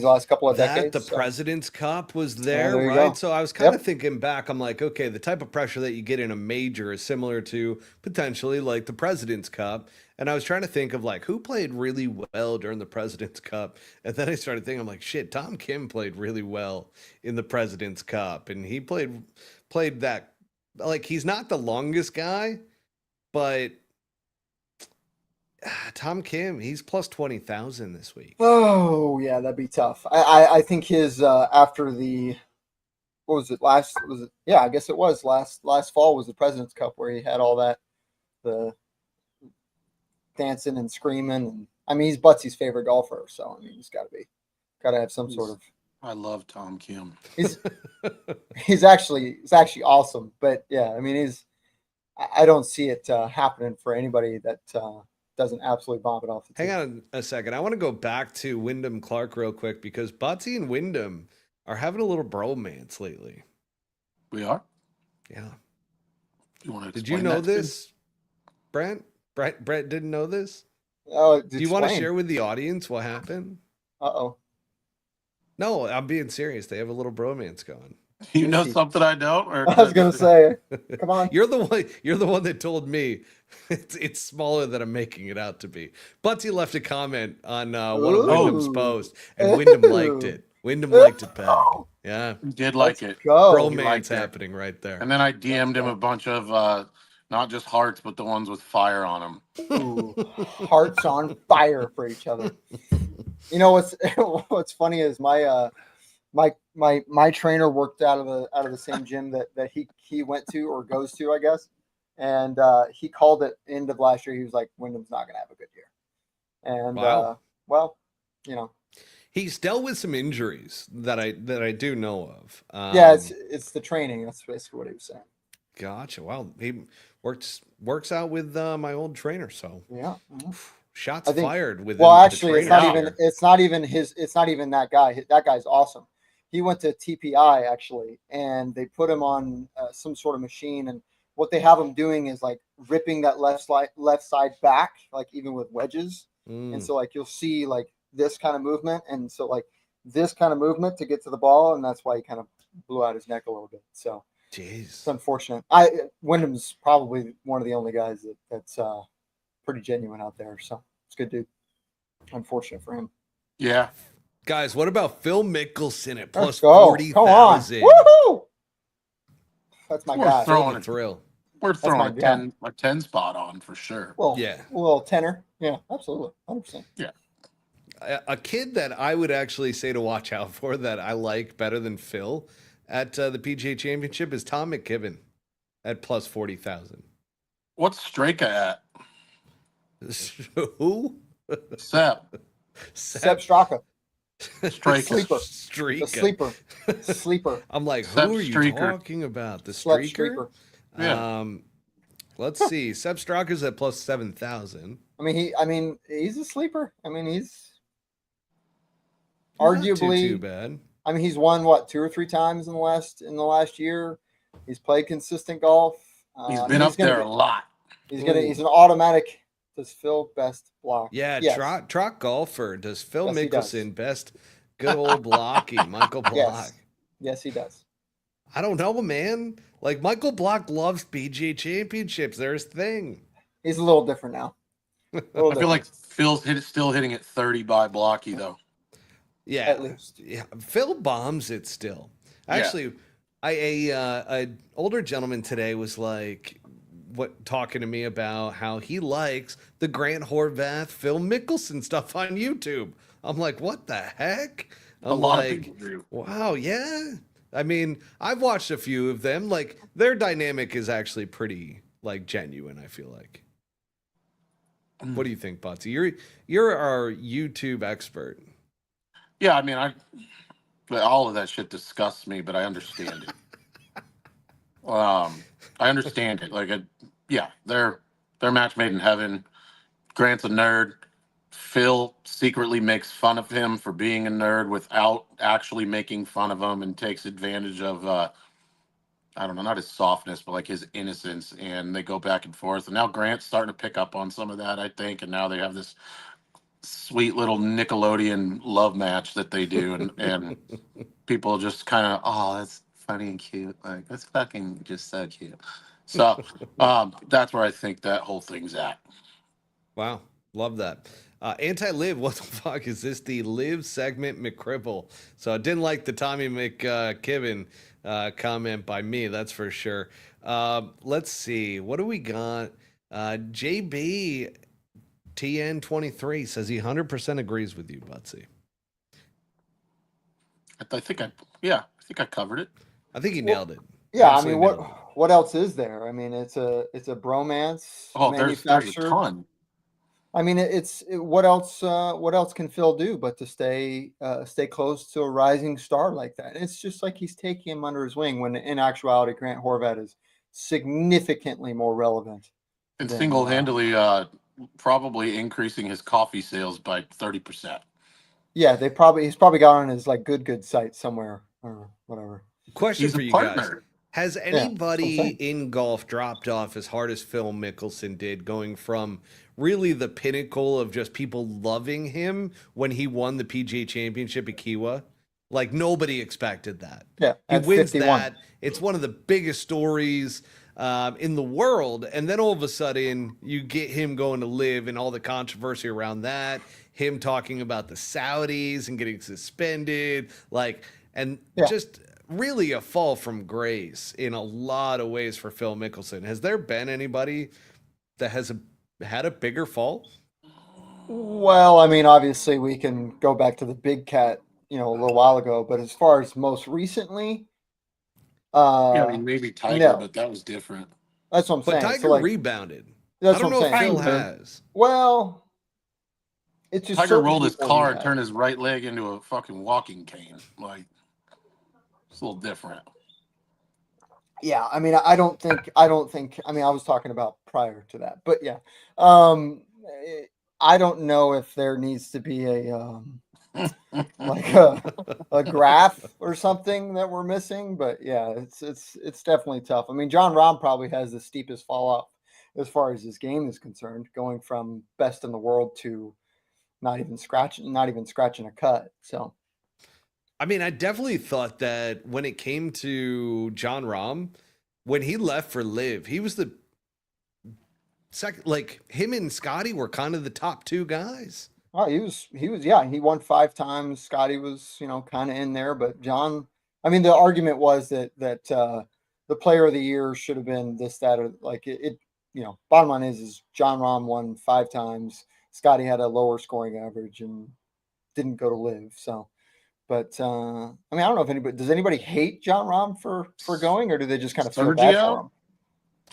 [SPEAKER 2] last couple of decades.
[SPEAKER 1] The President's Cup was there,
[SPEAKER 2] there
[SPEAKER 1] right?
[SPEAKER 2] Go.
[SPEAKER 1] So I was kind of thinking back. I'm like, okay, the type of pressure that you get in a major is similar to potentially like the President's Cup. And I was trying to think of like who played really well during the President's Cup. And then I started thinking, I'm like, shit, Tom Kim played really well in the President's Cup. And he played that, like, he's not the longest guy, but Tom Kim, he's plus 20,000 this week.
[SPEAKER 2] Oh yeah, that'd be tough. I think his after the I guess it was last fall was the President's Cup where he had all that the dancing and screaming, and I mean he's Butsy's favorite golfer, so I mean he's got to have some sort of.
[SPEAKER 3] I love Tom Kim.
[SPEAKER 2] He's actually awesome, but yeah, I mean I don't see it happening for anybody that doesn't absolutely bomb it off the tee.
[SPEAKER 1] Hang on a second. I want to go back to Wyndham Clark real quick because Buttsy and Wyndham are having a little bromance lately.
[SPEAKER 3] We are?
[SPEAKER 1] Yeah.
[SPEAKER 3] Did
[SPEAKER 1] you know this, Brent? Brent didn't know this?
[SPEAKER 2] Oh,
[SPEAKER 1] do you want to share with the audience what happened?
[SPEAKER 2] Uh-oh.
[SPEAKER 1] No, I'm being serious. They have a little bromance going.
[SPEAKER 3] You know something I don't? Or
[SPEAKER 2] I was gonna say, come on.
[SPEAKER 1] You're the one that told me it's smaller than I'm making it out to be. Buttsy left a comment on one of Wyndham's posts, and Wyndham liked it. Wyndham liked it back. Yeah,
[SPEAKER 3] he did like it.
[SPEAKER 1] Bromance happening right there.
[SPEAKER 3] And then I DM'd him a bunch of not just hearts, but the ones with fire on them.
[SPEAKER 2] Ooh, hearts on fire for each other. You know what's funny is my trainer worked out of the same gym that he went to or goes to, I guess. And he called it end of last year. He was like, Wyndham's not gonna have a good year. And
[SPEAKER 1] wow.
[SPEAKER 2] Well, you know.
[SPEAKER 1] He's dealt with some injuries that I do know of.
[SPEAKER 2] Yeah, it's the training. That's basically what he was saying.
[SPEAKER 1] Gotcha. Well, he works out with my old trainer, so
[SPEAKER 2] yeah.
[SPEAKER 1] Shots fired with.
[SPEAKER 2] Well, actually, it's not even that guy. That guy's awesome. He went to TPI actually, and they put him on some sort of machine. And what they have him doing is like ripping that left side back, like even with wedges. And so like you'll see like this kind of movement, and so like this kind of movement to get to the ball, and that's why he kind of blew out his neck a little bit. So,
[SPEAKER 1] jeez,
[SPEAKER 2] it's unfortunate. Wyndham's probably one of the only guys that's pretty genuine out there. So it's a good dude. Unfortunate for him.
[SPEAKER 3] Yeah.
[SPEAKER 1] Guys, what about Phil Mickelson at plus
[SPEAKER 2] 40,000? Woohoo! That's my guy.
[SPEAKER 1] Throwing a thrill.
[SPEAKER 3] We're throwing a 10 spot on for sure.
[SPEAKER 2] Well, yeah. A little tenner. Yeah, absolutely. 100%.
[SPEAKER 3] Yeah.
[SPEAKER 1] A kid that I would actually say to watch out for that I like better than Phil at the PGA Championship is Tom McKibben at plus 40,000.
[SPEAKER 3] What's Straka at?
[SPEAKER 1] Who?
[SPEAKER 3] Sep
[SPEAKER 2] Straka.
[SPEAKER 3] Sleeper.
[SPEAKER 1] I'm like, who are you talking about? The streaker?
[SPEAKER 3] Yeah.
[SPEAKER 1] Let's see. Sep Straka's at plus 7,000.
[SPEAKER 2] I mean, he's a sleeper. I mean, he's arguably
[SPEAKER 1] too bad.
[SPEAKER 2] I mean, he's won 2 or 3 times in the last year. He's played consistent golf.
[SPEAKER 3] He's been up there a lot.
[SPEAKER 2] He's an automatic. Does Phil best block?
[SPEAKER 1] Yeah, yes. Trot golfer. Does Phil Mickelson best good old blocky? Michael Block.
[SPEAKER 2] Yes, he does.
[SPEAKER 1] I don't know, man. Like Michael Block loves PGA Championships. They're his thing.
[SPEAKER 2] He's a little different now. A little
[SPEAKER 3] I feel like
[SPEAKER 2] different,
[SPEAKER 3] Phil's still hitting it 30 by Blocky though.
[SPEAKER 1] Yeah,
[SPEAKER 2] at least.
[SPEAKER 1] yeah. Phil bombs it still.
[SPEAKER 3] Yeah.
[SPEAKER 1] Actually, a older gentleman today was like, what talking to me about how he likes the Grant Horvath, Phil Mickelson stuff on YouTube. I'm like, what the heck?
[SPEAKER 3] A
[SPEAKER 1] I'm
[SPEAKER 3] lot of
[SPEAKER 1] like,
[SPEAKER 3] people do.
[SPEAKER 1] wow, yeah. I mean, I've watched a few of them. Like their dynamic is actually pretty like genuine. I feel like. What do you think, Buttsy? You're our YouTube expert.
[SPEAKER 3] Yeah, I mean, all of that shit disgusts me, but I understand it. I understand it. Like, yeah, they're match made in heaven. Grant's a nerd. Phil secretly makes fun of him for being a nerd without actually making fun of him, and takes advantage of I don't know, not his softness, but like his innocence. And they go back and forth. And now Grant's starting to pick up on some of that, I think. And now they have this sweet little Nickelodeon love match that they do, and people just kind of, oh, that's funny and cute. Like, that's fucking just so cute. So that's where I think that whole thing's at.
[SPEAKER 1] Wow, love that. Anti-live, what the fuck is this? The live segment McCripple. So I didn't like the Tommy McKibben comment by me, that's for sure. Let's see, what do we got? JB TN23 says he 100% agrees with you, Butsy.
[SPEAKER 3] I think I covered it.
[SPEAKER 1] I think he nailed it.
[SPEAKER 2] Yeah,
[SPEAKER 1] Absolutely
[SPEAKER 2] I mean,
[SPEAKER 1] nailed it.
[SPEAKER 2] what else is there? I mean, it's a bromance
[SPEAKER 3] Oh, there's a
[SPEAKER 2] manufactured.
[SPEAKER 3] ton.
[SPEAKER 2] I mean, what else? What else can Phil do but to stay close to a rising star like that? It's just like he's taking him under his wing, when in actuality, Grant Horvath is significantly more relevant.
[SPEAKER 3] And
[SPEAKER 2] than,
[SPEAKER 3] single-handedly probably increasing his coffee sales by 30%.
[SPEAKER 2] Yeah, he's probably got on his like good site somewhere or whatever.
[SPEAKER 1] Question
[SPEAKER 3] He's
[SPEAKER 1] for
[SPEAKER 3] a
[SPEAKER 1] you guys.
[SPEAKER 3] partner.
[SPEAKER 1] Has
[SPEAKER 2] that's what I'm
[SPEAKER 1] anybody
[SPEAKER 2] saying.
[SPEAKER 1] in golf dropped off as hard as Phil Mickelson did, going from really the pinnacle of just people loving him when he won the PGA Championship at Kiwa? Like nobody expected that.
[SPEAKER 2] Yeah,
[SPEAKER 1] He
[SPEAKER 2] at
[SPEAKER 1] wins
[SPEAKER 2] 51.
[SPEAKER 1] that. It's one of the biggest stories in the world. And then all of a sudden, you get him going to live and all the controversy around that. Him talking about the Saudis and getting suspended, just really a fall from grace in a lot of ways for Phil Mickelson. Has there been anybody that has had a bigger fall?
[SPEAKER 2] Well, I mean, obviously we can go back to the big cat, a little while ago, but as far as most recently,
[SPEAKER 3] Yeah, I mean, maybe Tiger,
[SPEAKER 2] no.
[SPEAKER 3] but that was different.
[SPEAKER 2] That's what I'm
[SPEAKER 1] But
[SPEAKER 2] saying.
[SPEAKER 1] Tiger
[SPEAKER 2] So like,
[SPEAKER 1] rebounded.
[SPEAKER 2] that's
[SPEAKER 1] I don't
[SPEAKER 2] what
[SPEAKER 1] know
[SPEAKER 2] I'm
[SPEAKER 1] if
[SPEAKER 2] saying.
[SPEAKER 1] Phil has.
[SPEAKER 2] Well, it's just
[SPEAKER 3] Tiger
[SPEAKER 2] certain
[SPEAKER 3] rolled his
[SPEAKER 2] people
[SPEAKER 3] car
[SPEAKER 2] he
[SPEAKER 3] and
[SPEAKER 2] has.
[SPEAKER 3] turned his right leg into a fucking walking cane. Like, it's a little different.
[SPEAKER 2] Yeah, I mean, I don't think. I mean, I was talking about prior to that, but yeah, um, I don't know if there needs to be like a graph or something that we're missing, but yeah, it's definitely tough. I mean, John Rahm probably has the steepest fall off as far as his game is concerned, going from best in the world to not even scratching a cut. So
[SPEAKER 1] I mean, I definitely thought that when it came to John Rahm, when he left for Live, he was the second. Like him and Scotty were kind of the top two guys.
[SPEAKER 2] oh, yeah, he won 5 times. Scotty was, kind of in there, but John, I mean, the argument was that the player of the year should have been this, that, or like it bottom line is John Rahm won 5 times. Scotty had a lower scoring average and didn't go to Live. So, but I mean, I don't know if does anybody hate John Rahm for going, or do they just kind of feel bad for him?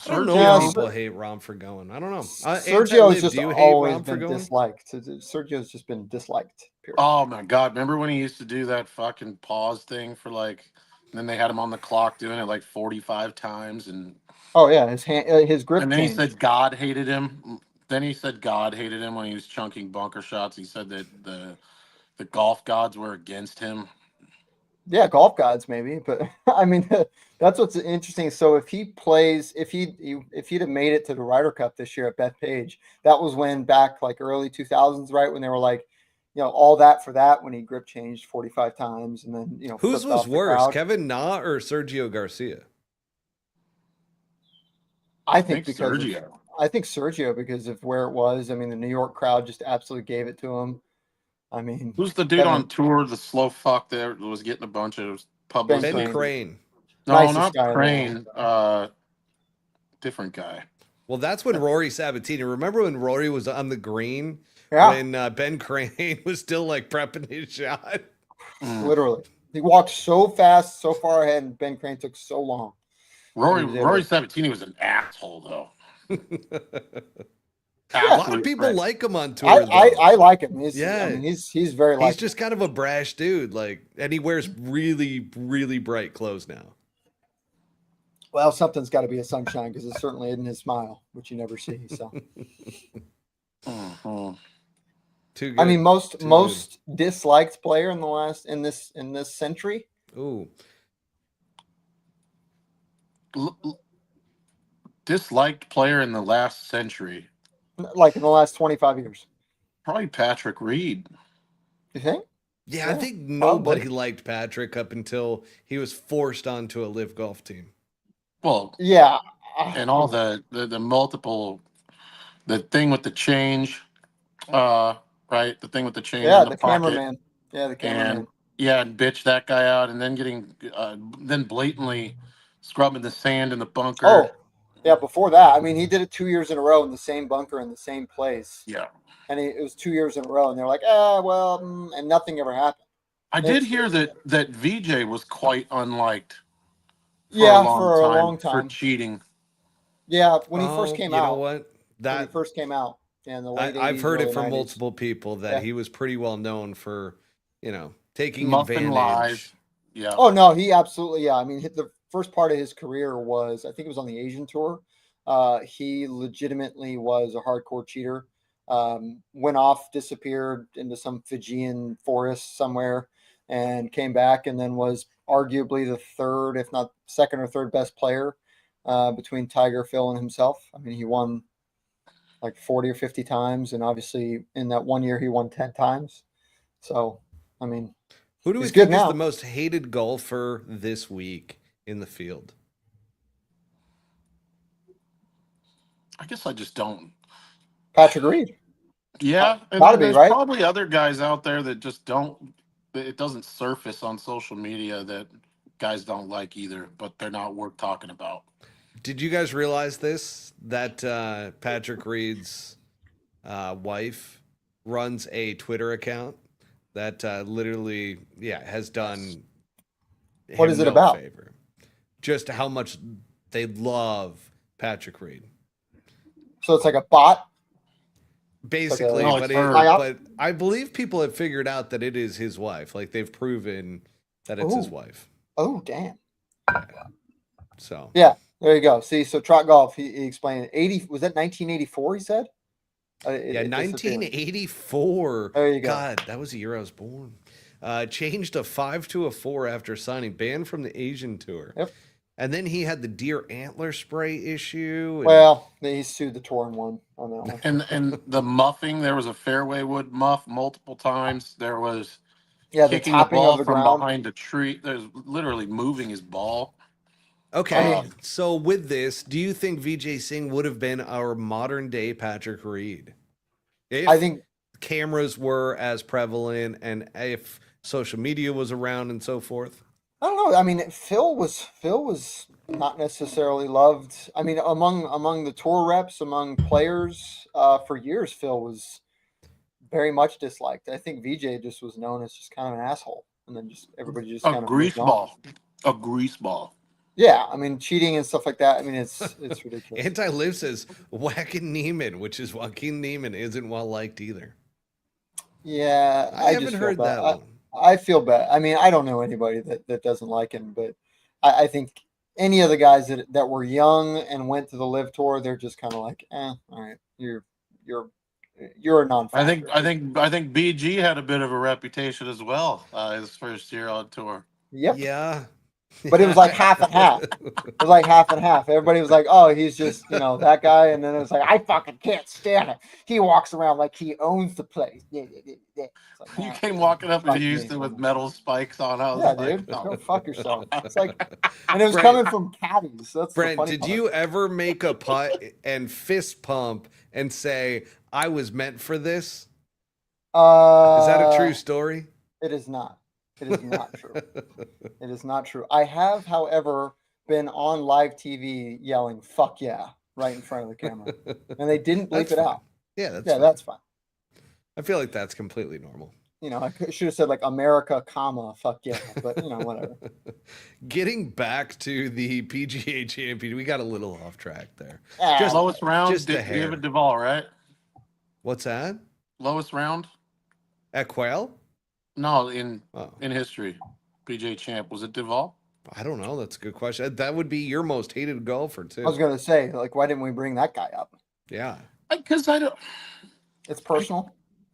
[SPEAKER 1] I don't know
[SPEAKER 2] Yeah,
[SPEAKER 1] if people hate Rahm for going. I don't know.
[SPEAKER 2] Sergio's just
[SPEAKER 1] do you hate
[SPEAKER 2] always
[SPEAKER 1] Rahm for
[SPEAKER 2] been
[SPEAKER 1] going?
[SPEAKER 2] disliked. Sergio's just been disliked. Period.
[SPEAKER 3] Oh my God! Remember when he used to do that fucking pause thing for like, and then they had him on the clock doing it like 45 times, and
[SPEAKER 2] oh yeah, his grip.
[SPEAKER 3] and then
[SPEAKER 2] changed.
[SPEAKER 3] he said God hated him. Then he said God hated him when he was chunking bunker shots. He said that the golf gods were against him.
[SPEAKER 2] Yeah, golf gods maybe, but I mean that's what's interesting. So if he'd have made it to the Ryder Cup this year at Bethpage, that was when back like early 2000s, right, when they were like, all that for that when he grip changed 45 times and then,
[SPEAKER 1] Whose
[SPEAKER 2] flipped
[SPEAKER 1] was
[SPEAKER 2] off the
[SPEAKER 1] worse,
[SPEAKER 2] crowd.
[SPEAKER 1] Kevin Na or Sergio Garcia?
[SPEAKER 2] I think
[SPEAKER 3] Sergio.
[SPEAKER 2] I think Sergio, because of where it was. I mean, the New York crowd just absolutely gave it to him. I mean,
[SPEAKER 3] Who's the dude on tour, the slow fuck there was getting a bunch of publicity?
[SPEAKER 1] Ben Crane.
[SPEAKER 3] No,
[SPEAKER 2] Nicest
[SPEAKER 3] not
[SPEAKER 2] guy in the
[SPEAKER 3] Crane. Different guy.
[SPEAKER 1] Well, that's when Rory Sabatini. Remember when Rory was on the green?
[SPEAKER 2] Yeah.
[SPEAKER 1] When Ben Crane was still like prepping his shot.
[SPEAKER 2] Literally. He walked so fast, so far ahead, and Ben Crane took so long.
[SPEAKER 3] Rory Sabatini was an asshole, though.
[SPEAKER 1] A lot of people like him on tour.
[SPEAKER 2] I like him. He's very
[SPEAKER 1] He's just kind of a brash dude, and he wears really, really bright clothes now.
[SPEAKER 2] Well, something's got to be a sunshine, because it certainly isn't his smile, which you never see. So,
[SPEAKER 1] Too good.
[SPEAKER 2] I mean, most disliked player in this century.
[SPEAKER 1] Ooh,
[SPEAKER 3] disliked player in the last century.
[SPEAKER 2] Like in the last 25 years.
[SPEAKER 3] Probably Patrick Reed.
[SPEAKER 2] You think?
[SPEAKER 1] Yeah, I think nobody liked Patrick up until he was forced onto a live golf team.
[SPEAKER 3] Well,
[SPEAKER 2] yeah,
[SPEAKER 3] and all the multiple, the thing with the change, right? The thing with the change.
[SPEAKER 2] Yeah,
[SPEAKER 3] in
[SPEAKER 2] the
[SPEAKER 3] pocket.
[SPEAKER 2] cameraman. Yeah, the cameraman.
[SPEAKER 3] And bitch that guy out, and then then blatantly scrubbing the sand in the bunker.
[SPEAKER 2] Oh, yeah. Before that, I mean, he did it 2 years in a row in the same bunker in the same place.
[SPEAKER 3] Yeah.
[SPEAKER 2] And it was 2 years in a row, and they're like, and nothing ever happened.
[SPEAKER 3] I did hear that VJ was quite unliked.
[SPEAKER 2] For a long time
[SPEAKER 3] for cheating.
[SPEAKER 2] Yeah, when he first came out.
[SPEAKER 1] You know what?
[SPEAKER 2] When he first came out, in the late 80s,
[SPEAKER 1] I've heard it from
[SPEAKER 2] 90s.
[SPEAKER 1] multiple people that he was pretty well known for, taking
[SPEAKER 3] Muffin
[SPEAKER 1] advantage.
[SPEAKER 3] lies. Yeah.
[SPEAKER 2] Oh no, he absolutely. Yeah, I mean, the first part of his career was, I think it was on the Asian tour. He legitimately was a hardcore cheater. Went off, disappeared into some Fijian forest somewhere, and came back, and then was arguably the third, if not second or third best player between Tiger, Phil, and himself. I mean, he won like 40 or 50 times, and obviously in that 1 year he won 10 times. So, I mean,
[SPEAKER 1] who do we think is the most hated golfer this week in the field?
[SPEAKER 3] I guess I just don't.
[SPEAKER 2] Patrick Reed.
[SPEAKER 3] Yeah, and there's probably other guys out there that just don't. It doesn't surface on social media that guys don't like either, but they're not worth talking about.
[SPEAKER 1] Did you guys realize this? That Patrick Reed's wife runs a Twitter account that literally, has done.
[SPEAKER 2] What is it about?
[SPEAKER 1] Favor. Just how much they love Patrick Reed.
[SPEAKER 2] So it's like a bot?
[SPEAKER 1] Basically, but I believe people have figured out that it is his wife. Like, they've proven that it's his wife.
[SPEAKER 2] Oh, damn.
[SPEAKER 1] Yeah. So.
[SPEAKER 2] Yeah, there you go. See, so Trot Golf, he explained 80. Was that 1984? He said.
[SPEAKER 1] 1984.
[SPEAKER 2] There you go.
[SPEAKER 1] God, that was the year I was born. Changed a 5 to a 4 after signing. Banned from the Asian tour.
[SPEAKER 2] Yep.
[SPEAKER 1] And then he had the deer antler spray issue.
[SPEAKER 2] Well, he sued the tour and won on that one.
[SPEAKER 3] And the muffing, there was a fairway wood muff multiple times. There was kicking
[SPEAKER 2] the
[SPEAKER 3] the ball
[SPEAKER 2] of the
[SPEAKER 3] from
[SPEAKER 2] ground
[SPEAKER 3] behind a tree. There's literally moving his ball.
[SPEAKER 1] Okay, so with this, do you think VJ Singh would have been our modern day Patrick Reed?
[SPEAKER 2] I think
[SPEAKER 1] cameras were as prevalent and if social media was around and so forth.
[SPEAKER 2] I don't know. I mean, Phil was not necessarily loved. I mean, among the tour reps, among players, for years, Phil was very much disliked. I think VJ just was known as just kind of an asshole, and then just everybody just kind of
[SPEAKER 3] grease ball. A grease ball.
[SPEAKER 2] Yeah, I mean, cheating and stuff like that. I mean, it's ridiculous.
[SPEAKER 1] Anti-Liv says Whacking Neiman, which is Joaquin Neiman, isn't well liked either.
[SPEAKER 2] Yeah,
[SPEAKER 1] I haven't heard that one.
[SPEAKER 2] I feel bad. I mean, I don't know anybody that doesn't like him, but I think any of the guys that were young and went to the live tour, they're just kind of like, all right, you're a non-factor.
[SPEAKER 3] I think BG had a bit of a reputation as well his first year on tour.
[SPEAKER 2] Yep.
[SPEAKER 1] Yeah.
[SPEAKER 2] but it was like half and half. It was like half and half. Everybody was like, "Oh, he's just that guy," and then it was like, "I fucking can't stand it. He walks around like he owns the place." Yeah. It's like,
[SPEAKER 3] You came walking up in
[SPEAKER 2] fuck me,
[SPEAKER 3] Houston with
[SPEAKER 2] man.
[SPEAKER 3] metal spikes on. I was
[SPEAKER 2] Yeah,
[SPEAKER 3] like,
[SPEAKER 2] dude,
[SPEAKER 3] oh.
[SPEAKER 2] go fuck yourself. It's like, and it was
[SPEAKER 1] Brent-
[SPEAKER 2] coming from caddies. That's the
[SPEAKER 1] Brent,
[SPEAKER 2] funny
[SPEAKER 1] did
[SPEAKER 2] part.
[SPEAKER 1] you ever make a putt and fist pump and say, "I was meant for this"? Is that a true story?
[SPEAKER 2] It is not. It is not true. It is not true. I have, however, been on live TV yelling "fuck yeah" right in front of the camera, and they didn't bleep
[SPEAKER 1] That's
[SPEAKER 2] it
[SPEAKER 1] fine.
[SPEAKER 2] out.
[SPEAKER 1] Yeah, that's
[SPEAKER 2] Yeah,
[SPEAKER 1] fine.
[SPEAKER 2] that's fine.
[SPEAKER 1] I feel like that's completely normal.
[SPEAKER 2] I should have said like America, comma, fuck yeah, but whatever.
[SPEAKER 1] Getting back to the PGA Championship, we got a little off track there.
[SPEAKER 2] Just
[SPEAKER 3] Lowest round,
[SPEAKER 1] just a hair.
[SPEAKER 3] David Duval, right?
[SPEAKER 1] What's that?
[SPEAKER 3] Lowest round?
[SPEAKER 1] At Quail?
[SPEAKER 3] No, in
[SPEAKER 1] Oh,
[SPEAKER 3] history. PGA champ. Was it Duval?
[SPEAKER 1] I don't know. That's a good question. That would be your most hated golfer, too.
[SPEAKER 2] I was gonna say, like, why didn't we bring that guy up?
[SPEAKER 1] Yeah.
[SPEAKER 3] Because I don't.
[SPEAKER 2] It's personal.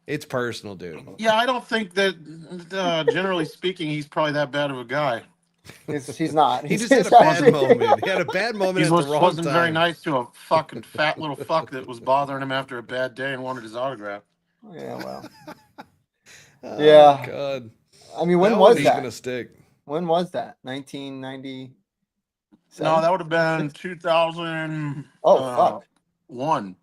[SPEAKER 1] It's personal, dude.
[SPEAKER 3] Yeah, I don't think that. Generally speaking, he's probably that bad of a guy.
[SPEAKER 2] He's not.
[SPEAKER 1] He just had a bad moment. He had a bad moment
[SPEAKER 3] He
[SPEAKER 1] at the wrong
[SPEAKER 3] wasn't
[SPEAKER 1] time.
[SPEAKER 3] very nice to a fucking fat little fuck that was bothering him after a bad day and wanted his autograph.
[SPEAKER 2] Yeah, well.
[SPEAKER 1] Oh,
[SPEAKER 2] Yeah.
[SPEAKER 1] God.
[SPEAKER 2] I mean, when
[SPEAKER 1] That
[SPEAKER 2] was
[SPEAKER 1] one's
[SPEAKER 2] that?
[SPEAKER 1] gonna stick.
[SPEAKER 2] When was that? 1990.
[SPEAKER 3] No, that would have been 2000.
[SPEAKER 2] Oh, fuck.
[SPEAKER 3] 1.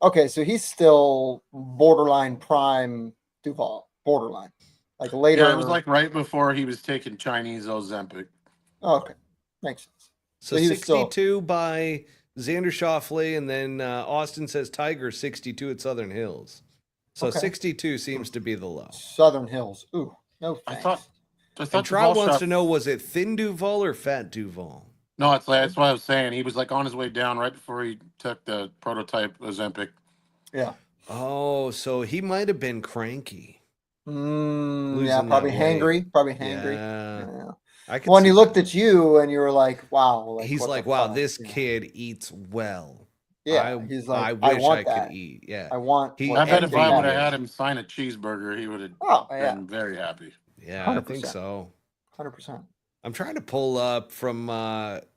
[SPEAKER 2] Okay, so he's still borderline prime Duval. Borderline. Like later.
[SPEAKER 3] Yeah, it was like right before he was taking Chinese Ozempic.
[SPEAKER 2] Oh, okay. Makes sense.
[SPEAKER 1] So
[SPEAKER 2] he was
[SPEAKER 1] 62 by Xander Schauffele, and then Austin says Tiger 62 at Southern Hills. So
[SPEAKER 2] Okay.
[SPEAKER 1] 62 seems to be the low.
[SPEAKER 2] Southern Hills. Ooh, no
[SPEAKER 3] I
[SPEAKER 2] thanks.
[SPEAKER 3] thought
[SPEAKER 1] And Trout
[SPEAKER 3] Duval
[SPEAKER 1] wants
[SPEAKER 3] shot-
[SPEAKER 1] to know, was it thin Duval or fat Duval?
[SPEAKER 3] No, that's what I was saying. He was like on his way down right before he took the prototype Ozempic.
[SPEAKER 2] Yeah.
[SPEAKER 1] Oh, so he might have been cranky.
[SPEAKER 2] Yeah,
[SPEAKER 1] Losing
[SPEAKER 2] probably
[SPEAKER 1] that weight.
[SPEAKER 2] hangry. Probably hangry.
[SPEAKER 1] Yeah.
[SPEAKER 2] Yeah.
[SPEAKER 1] I could
[SPEAKER 2] Well, and
[SPEAKER 1] see
[SPEAKER 2] he looked
[SPEAKER 1] that.
[SPEAKER 2] at you and you were like, wow.
[SPEAKER 1] He's
[SPEAKER 2] what
[SPEAKER 1] like,
[SPEAKER 2] the
[SPEAKER 1] wow,
[SPEAKER 2] fuck?
[SPEAKER 1] this
[SPEAKER 2] Yeah.
[SPEAKER 1] kid eats well.
[SPEAKER 2] Yeah, he's like,
[SPEAKER 1] I
[SPEAKER 2] I
[SPEAKER 1] wish
[SPEAKER 2] want
[SPEAKER 1] I
[SPEAKER 2] that.
[SPEAKER 1] could eat. Yeah.
[SPEAKER 2] I want.
[SPEAKER 1] He-
[SPEAKER 2] what
[SPEAKER 3] I bet
[SPEAKER 2] that
[SPEAKER 3] if
[SPEAKER 2] kid
[SPEAKER 3] I would
[SPEAKER 2] has.
[SPEAKER 3] have had him sign a cheeseburger, he would have
[SPEAKER 2] Oh, yeah.
[SPEAKER 3] been very happy.
[SPEAKER 1] Yeah, I think
[SPEAKER 2] 100%.
[SPEAKER 1] so.
[SPEAKER 2] 100%.
[SPEAKER 1] I'm trying to pull up from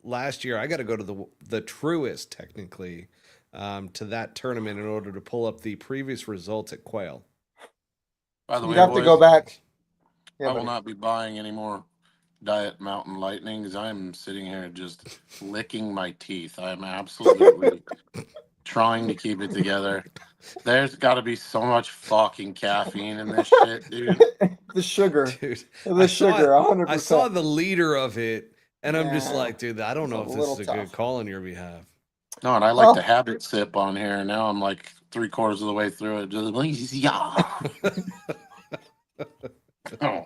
[SPEAKER 1] last year. I got to go to the truest, technically, to that tournament in order to pull up the previous results at Quail.
[SPEAKER 3] By the
[SPEAKER 2] You'd
[SPEAKER 3] way,
[SPEAKER 2] have to
[SPEAKER 3] boys,
[SPEAKER 2] go back. Yeah,
[SPEAKER 3] I will
[SPEAKER 2] buddy.
[SPEAKER 3] not be buying any more Diet Mountain Lightnings. I'm sitting here just licking my teeth. I'm absolutely trying to keep it together. There's got to be so much fucking caffeine in this shit, dude.
[SPEAKER 2] The sugar.
[SPEAKER 1] Dude,
[SPEAKER 2] The sugar, 100%.
[SPEAKER 1] I saw the leader of it, and I'm just
[SPEAKER 2] Yeah,
[SPEAKER 1] like, dude, I don't know
[SPEAKER 2] it's
[SPEAKER 1] if
[SPEAKER 2] a
[SPEAKER 1] this is a
[SPEAKER 2] little
[SPEAKER 1] good
[SPEAKER 2] tough.
[SPEAKER 1] call on your behalf.
[SPEAKER 3] No, and I like
[SPEAKER 2] Well-
[SPEAKER 3] to habit sip on here. And now I'm like 3/4 of the way through it. Just like, yeah. Oh.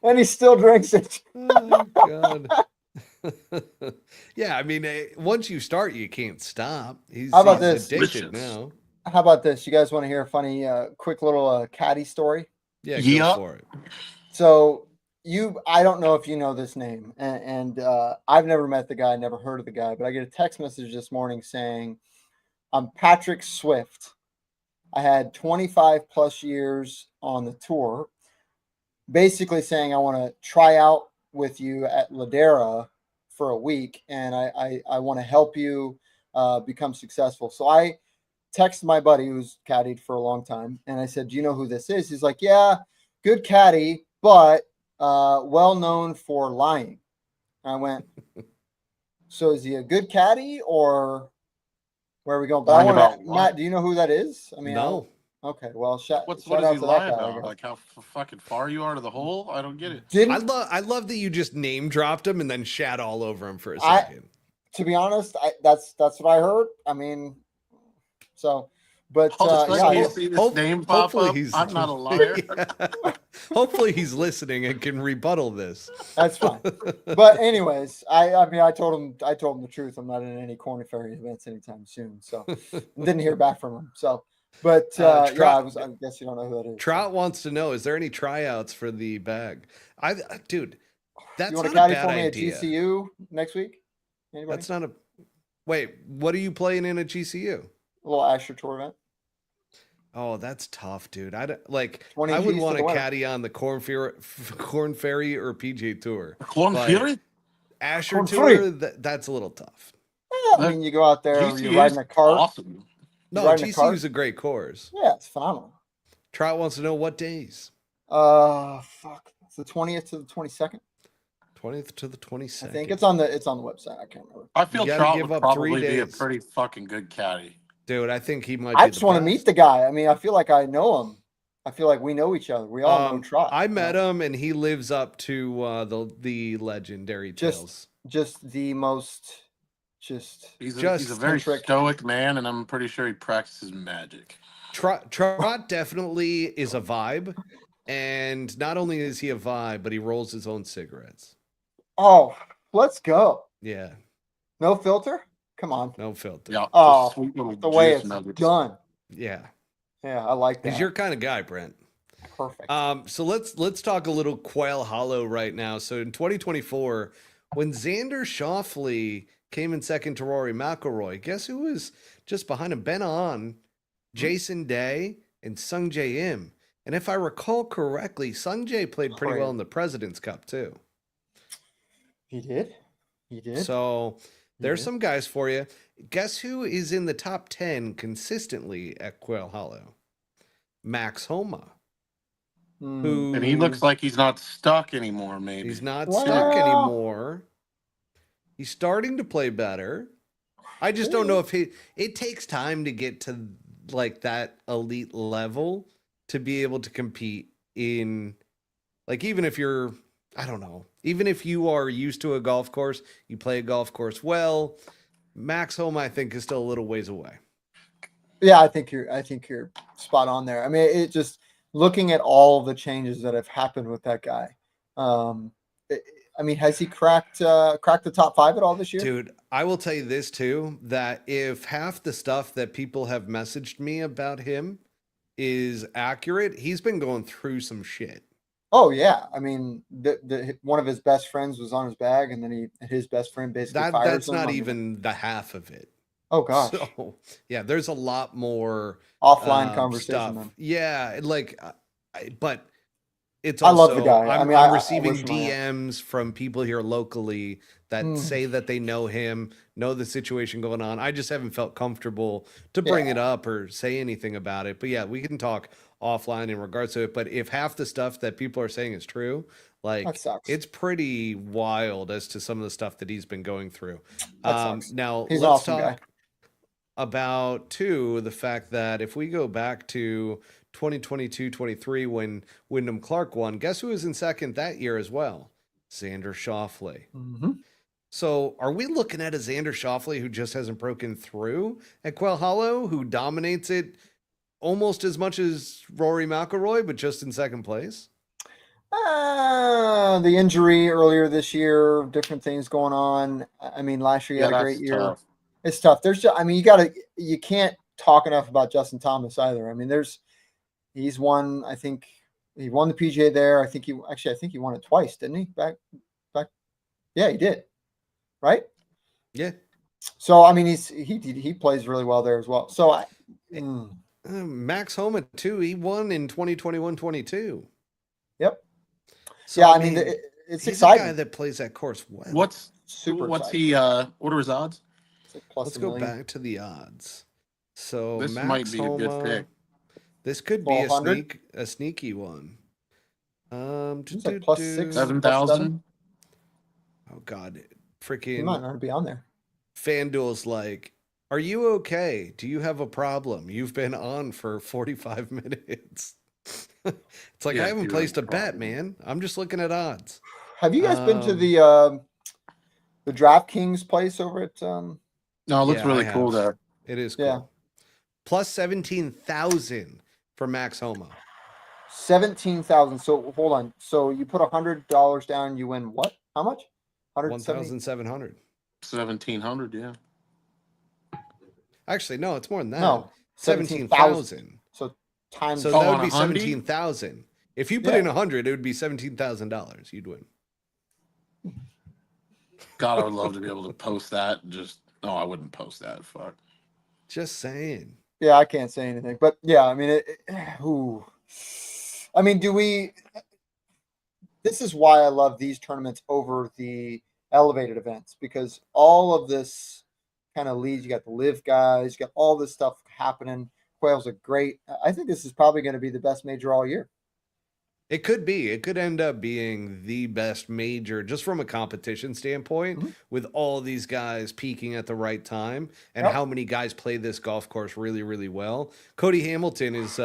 [SPEAKER 2] And he still drinks it.
[SPEAKER 1] Oh, God. Yeah, I mean, once you start, you can't stop. He's
[SPEAKER 2] How about
[SPEAKER 1] he's
[SPEAKER 2] this?
[SPEAKER 1] addicted
[SPEAKER 3] Delicious.
[SPEAKER 1] now.
[SPEAKER 2] How about this? You guys want to hear a funny, quick little caddy story?
[SPEAKER 1] Yeah,
[SPEAKER 3] Yeah.
[SPEAKER 1] go for it.
[SPEAKER 2] So I don't know if you know this name, and I've never met the guy, never heard of the guy, but I get a text message this morning saying, I'm Patrick Swift. I had 25 plus years on the tour, basically saying I want to try out with you at Ladera for a week, and I want to help you become successful. So I texted my buddy who's caddied for a long time, and I said, do you know who this is? He's like, yeah, good caddy, but well known for lying. I went, so is he a good caddy or where are we going? But
[SPEAKER 3] Lying
[SPEAKER 2] I
[SPEAKER 3] about
[SPEAKER 2] want
[SPEAKER 3] what?
[SPEAKER 2] Matt, do you know who that is? I mean,
[SPEAKER 1] No.
[SPEAKER 2] okay, well, shout
[SPEAKER 3] What
[SPEAKER 2] out
[SPEAKER 3] does he
[SPEAKER 2] to
[SPEAKER 3] lie
[SPEAKER 2] that guy, I
[SPEAKER 3] about?
[SPEAKER 2] guess.
[SPEAKER 3] Like how fucking far you are to the hole? I don't get it.
[SPEAKER 2] Didn't
[SPEAKER 1] I love that you just name dropped him and then shat all over him for a
[SPEAKER 2] I-
[SPEAKER 1] second.
[SPEAKER 2] to be honest, that's what I heard. I mean, so, but
[SPEAKER 3] All of a
[SPEAKER 2] yeah,
[SPEAKER 3] sudden you
[SPEAKER 2] it's-
[SPEAKER 3] see this name pop up. I'm not a liar.
[SPEAKER 1] Yeah. Hopefully he's listening and can rebuttal this.
[SPEAKER 2] that's fine. But anyways, I mean, I told him the truth. I'm not in any Corn Ferry events anytime soon. So didn't hear back from him. So, but yeah, I guess you don't know who that is.
[SPEAKER 1] Trout wants to know, is there any tryouts for the bag? Dude, that's
[SPEAKER 2] You want
[SPEAKER 1] not
[SPEAKER 2] to
[SPEAKER 1] a
[SPEAKER 2] caddy
[SPEAKER 1] bad
[SPEAKER 2] for me
[SPEAKER 1] idea.
[SPEAKER 2] at GCU next week? Anybody?
[SPEAKER 1] That's not a. Wait, what are you playing in at GCU?
[SPEAKER 2] A little Asher Tour event.
[SPEAKER 1] Oh, that's tough, dude. I don't, like.
[SPEAKER 2] 20
[SPEAKER 1] I would
[SPEAKER 2] G's to
[SPEAKER 1] want
[SPEAKER 2] the
[SPEAKER 1] a
[SPEAKER 2] winner.
[SPEAKER 1] caddy on the Corn Ferry or PGA Tour.
[SPEAKER 3] Corn
[SPEAKER 1] But
[SPEAKER 3] Fury?
[SPEAKER 1] Asher
[SPEAKER 2] Corn
[SPEAKER 1] Tour, that's a little tough.
[SPEAKER 2] Yeah, I
[SPEAKER 3] That
[SPEAKER 2] mean, you go out there, you're
[SPEAKER 3] GCU
[SPEAKER 2] riding
[SPEAKER 3] is
[SPEAKER 2] a cart.
[SPEAKER 3] awesome.
[SPEAKER 2] You're
[SPEAKER 1] No,
[SPEAKER 2] riding a
[SPEAKER 1] GCU is
[SPEAKER 2] cart.
[SPEAKER 1] a great course.
[SPEAKER 2] Yeah, it's phenomenal.
[SPEAKER 1] Trout wants to know what days.
[SPEAKER 2] Fuck. It's the 20th to the 22nd.
[SPEAKER 1] 20th to the
[SPEAKER 2] I
[SPEAKER 1] 22nd.
[SPEAKER 2] think it's on the website. I can't remember.
[SPEAKER 3] I feel
[SPEAKER 1] gotta
[SPEAKER 3] Trout
[SPEAKER 1] give
[SPEAKER 3] would
[SPEAKER 1] up 3
[SPEAKER 3] probably be a
[SPEAKER 1] days.
[SPEAKER 3] pretty fucking good caddy.
[SPEAKER 1] Dude, I think he might
[SPEAKER 2] I
[SPEAKER 1] be
[SPEAKER 2] just
[SPEAKER 1] the
[SPEAKER 2] want to
[SPEAKER 1] best.
[SPEAKER 2] meet the guy. I mean, I feel like I know him. I feel like we know each other. We all know Trot.
[SPEAKER 1] I met him, and he lives up to the legendary tales.
[SPEAKER 2] Just the most,
[SPEAKER 3] He's a
[SPEAKER 1] Just
[SPEAKER 3] very
[SPEAKER 2] eccentric.
[SPEAKER 3] stoic man, and I'm pretty sure he practices magic.
[SPEAKER 1] Trot definitely is a vibe, and not only is he a vibe, but he rolls his own cigarettes.
[SPEAKER 2] Oh, let's go.
[SPEAKER 1] Yeah,
[SPEAKER 2] No filter? Come on.
[SPEAKER 1] no filter.
[SPEAKER 3] Yeah,
[SPEAKER 2] Oh,
[SPEAKER 3] just sweet little
[SPEAKER 2] the way
[SPEAKER 3] juice
[SPEAKER 2] it's
[SPEAKER 3] nuggets.
[SPEAKER 2] done.
[SPEAKER 1] Yeah,
[SPEAKER 2] Yeah, I like that.
[SPEAKER 1] he's your kind of guy, Brent.
[SPEAKER 2] Perfect.
[SPEAKER 1] So let's talk a little Quail Hollow right now. So in 2024, when Xander Schauffele came in second to Rory McIlroy, guess who was just behind him? Ben An, Jason Day, and Sung Jae Im. And if I recall correctly, Sung Jae played pretty well in the President's Cup too.
[SPEAKER 2] He did. He did.
[SPEAKER 1] So there's
[SPEAKER 2] did.
[SPEAKER 1] some guys for you. Guess who is in the top 10 consistently at Quail Hollow? Max Homa. Who,
[SPEAKER 3] And he looks like he's not stuck anymore, maybe.
[SPEAKER 1] he's not
[SPEAKER 2] Well-
[SPEAKER 1] stuck anymore. He's starting to play better. I just don't know if it takes time to get to like that elite level to be able to compete in, like, even if you're, I don't know, even if you are used to a golf course, you play a golf course well, Max Homa, I think, is still a little ways away.
[SPEAKER 2] Yeah, I think you're spot on there. I mean, it just looking at all the changes that have happened with that guy. I mean, has he cracked the top 5 at all this year?
[SPEAKER 1] Dude, I will tell you this too, that if half the stuff that people have messaged me about him is accurate, he's been going through some shit.
[SPEAKER 2] Oh yeah, I mean, one of his best friends was on his bag, and then his best friend basically fires
[SPEAKER 1] That's
[SPEAKER 2] him.
[SPEAKER 1] not
[SPEAKER 2] I mean,
[SPEAKER 1] even the half of it.
[SPEAKER 2] oh gosh,
[SPEAKER 1] So yeah, there's a lot more
[SPEAKER 2] offline conversation.
[SPEAKER 1] stuff.
[SPEAKER 2] Then.
[SPEAKER 1] Yeah, like, but it's
[SPEAKER 2] I
[SPEAKER 1] also,
[SPEAKER 2] love the guy. I mean,
[SPEAKER 1] I'm
[SPEAKER 2] I
[SPEAKER 1] receiving
[SPEAKER 2] wish him well.
[SPEAKER 1] DMs from people here locally that say that they know him, know the situation going on. I just haven't felt comfortable to bring it up or say anything about it. But yeah, we can talk offline in regards to it. But if half the stuff that people are saying is true, like,
[SPEAKER 2] That sucks.
[SPEAKER 1] it's pretty wild as to some of the stuff that he's been going through.
[SPEAKER 2] That sucks.
[SPEAKER 1] Now
[SPEAKER 2] He's an
[SPEAKER 1] let's
[SPEAKER 2] awesome
[SPEAKER 1] talk
[SPEAKER 2] guy.
[SPEAKER 1] about the fact that if we go back to 2022-23 when Wyndham Clark won, guess who was in second that year as well? Xander Schauffele.
[SPEAKER 2] Mm-hmm.
[SPEAKER 1] So are we looking at a Xander Schauffele who just hasn't broken through at Quail Hollow, who dominates it almost as much as Rory McIlroy, but just in second place?
[SPEAKER 2] The injury earlier this year, different things going on. I mean, last year he had a great year.
[SPEAKER 3] Tough.
[SPEAKER 2] It's tough. I mean, you can't talk enough about Justin Thomas either. I mean, he's won. I think he won the PGA there. I think he won it twice, didn't he? Back. Yeah, he did. Right.
[SPEAKER 1] Yeah.
[SPEAKER 2] So I mean, he plays really well there as well. So
[SPEAKER 1] Max Homa too. He won in 2021-22.
[SPEAKER 2] Yep.
[SPEAKER 1] So,
[SPEAKER 2] yeah, I mean, it's
[SPEAKER 1] he's
[SPEAKER 2] exciting.
[SPEAKER 1] a guy that plays that course well.
[SPEAKER 3] What's
[SPEAKER 2] exciting.
[SPEAKER 3] he? What are his odds?
[SPEAKER 2] It's like plus
[SPEAKER 1] Let's
[SPEAKER 2] a
[SPEAKER 1] go
[SPEAKER 2] million.
[SPEAKER 1] back to the odds. So
[SPEAKER 3] This
[SPEAKER 1] Max
[SPEAKER 3] might be a good
[SPEAKER 1] Homa,
[SPEAKER 3] pick.
[SPEAKER 1] This could be
[SPEAKER 2] 1200?
[SPEAKER 1] a sneaky one.
[SPEAKER 2] It's like plus 6,
[SPEAKER 3] 7,000.
[SPEAKER 1] Oh God,
[SPEAKER 2] He
[SPEAKER 1] freaking
[SPEAKER 2] might not be on there.
[SPEAKER 1] FanDuel's like, are you okay? Do you have a problem? You've been on for 45 minutes. It's like,
[SPEAKER 3] Yeah,
[SPEAKER 1] I haven't
[SPEAKER 3] you
[SPEAKER 1] placed a
[SPEAKER 3] have a
[SPEAKER 1] bet,
[SPEAKER 3] problem.
[SPEAKER 1] man. I'm just looking at odds.
[SPEAKER 2] Have you guys been to the DraftKings place over at?
[SPEAKER 3] No, it looks
[SPEAKER 1] Yeah,
[SPEAKER 3] really
[SPEAKER 1] I
[SPEAKER 3] cool
[SPEAKER 1] have.
[SPEAKER 3] there.
[SPEAKER 1] It is cool.
[SPEAKER 2] Yeah.
[SPEAKER 1] Plus 17,000 for Max Homa.
[SPEAKER 2] 17,000. So hold on. So you put $100 down, you win what? How much? 170.
[SPEAKER 1] 1,700.
[SPEAKER 3] 1,700, yeah.
[SPEAKER 1] Actually, no, it's more than that.
[SPEAKER 2] No,
[SPEAKER 1] 17,000.
[SPEAKER 2] So times.
[SPEAKER 1] So
[SPEAKER 3] Oh,
[SPEAKER 1] that
[SPEAKER 3] on
[SPEAKER 1] would be
[SPEAKER 3] 100?
[SPEAKER 1] 17,000. If you put
[SPEAKER 2] Yeah.
[SPEAKER 1] in 100, it would be $17,000. You'd win.
[SPEAKER 3] God, I would love to be able to post that. No, I wouldn't post that. Fuck.
[SPEAKER 1] Just saying.
[SPEAKER 2] Yeah, I can't say anything, but yeah, I mean, ooh. I mean, this is why I love these tournaments over the elevated events, because all of this kind of leads. You got the live guys, you got all this stuff happening. Quails are great. I think this is probably going to be the best major all year.
[SPEAKER 1] It could be. It could end up being the best major just from a competition standpoint, with all these guys peaking at the right time and how many guys play this golf course really, really well. Cody Hamilton is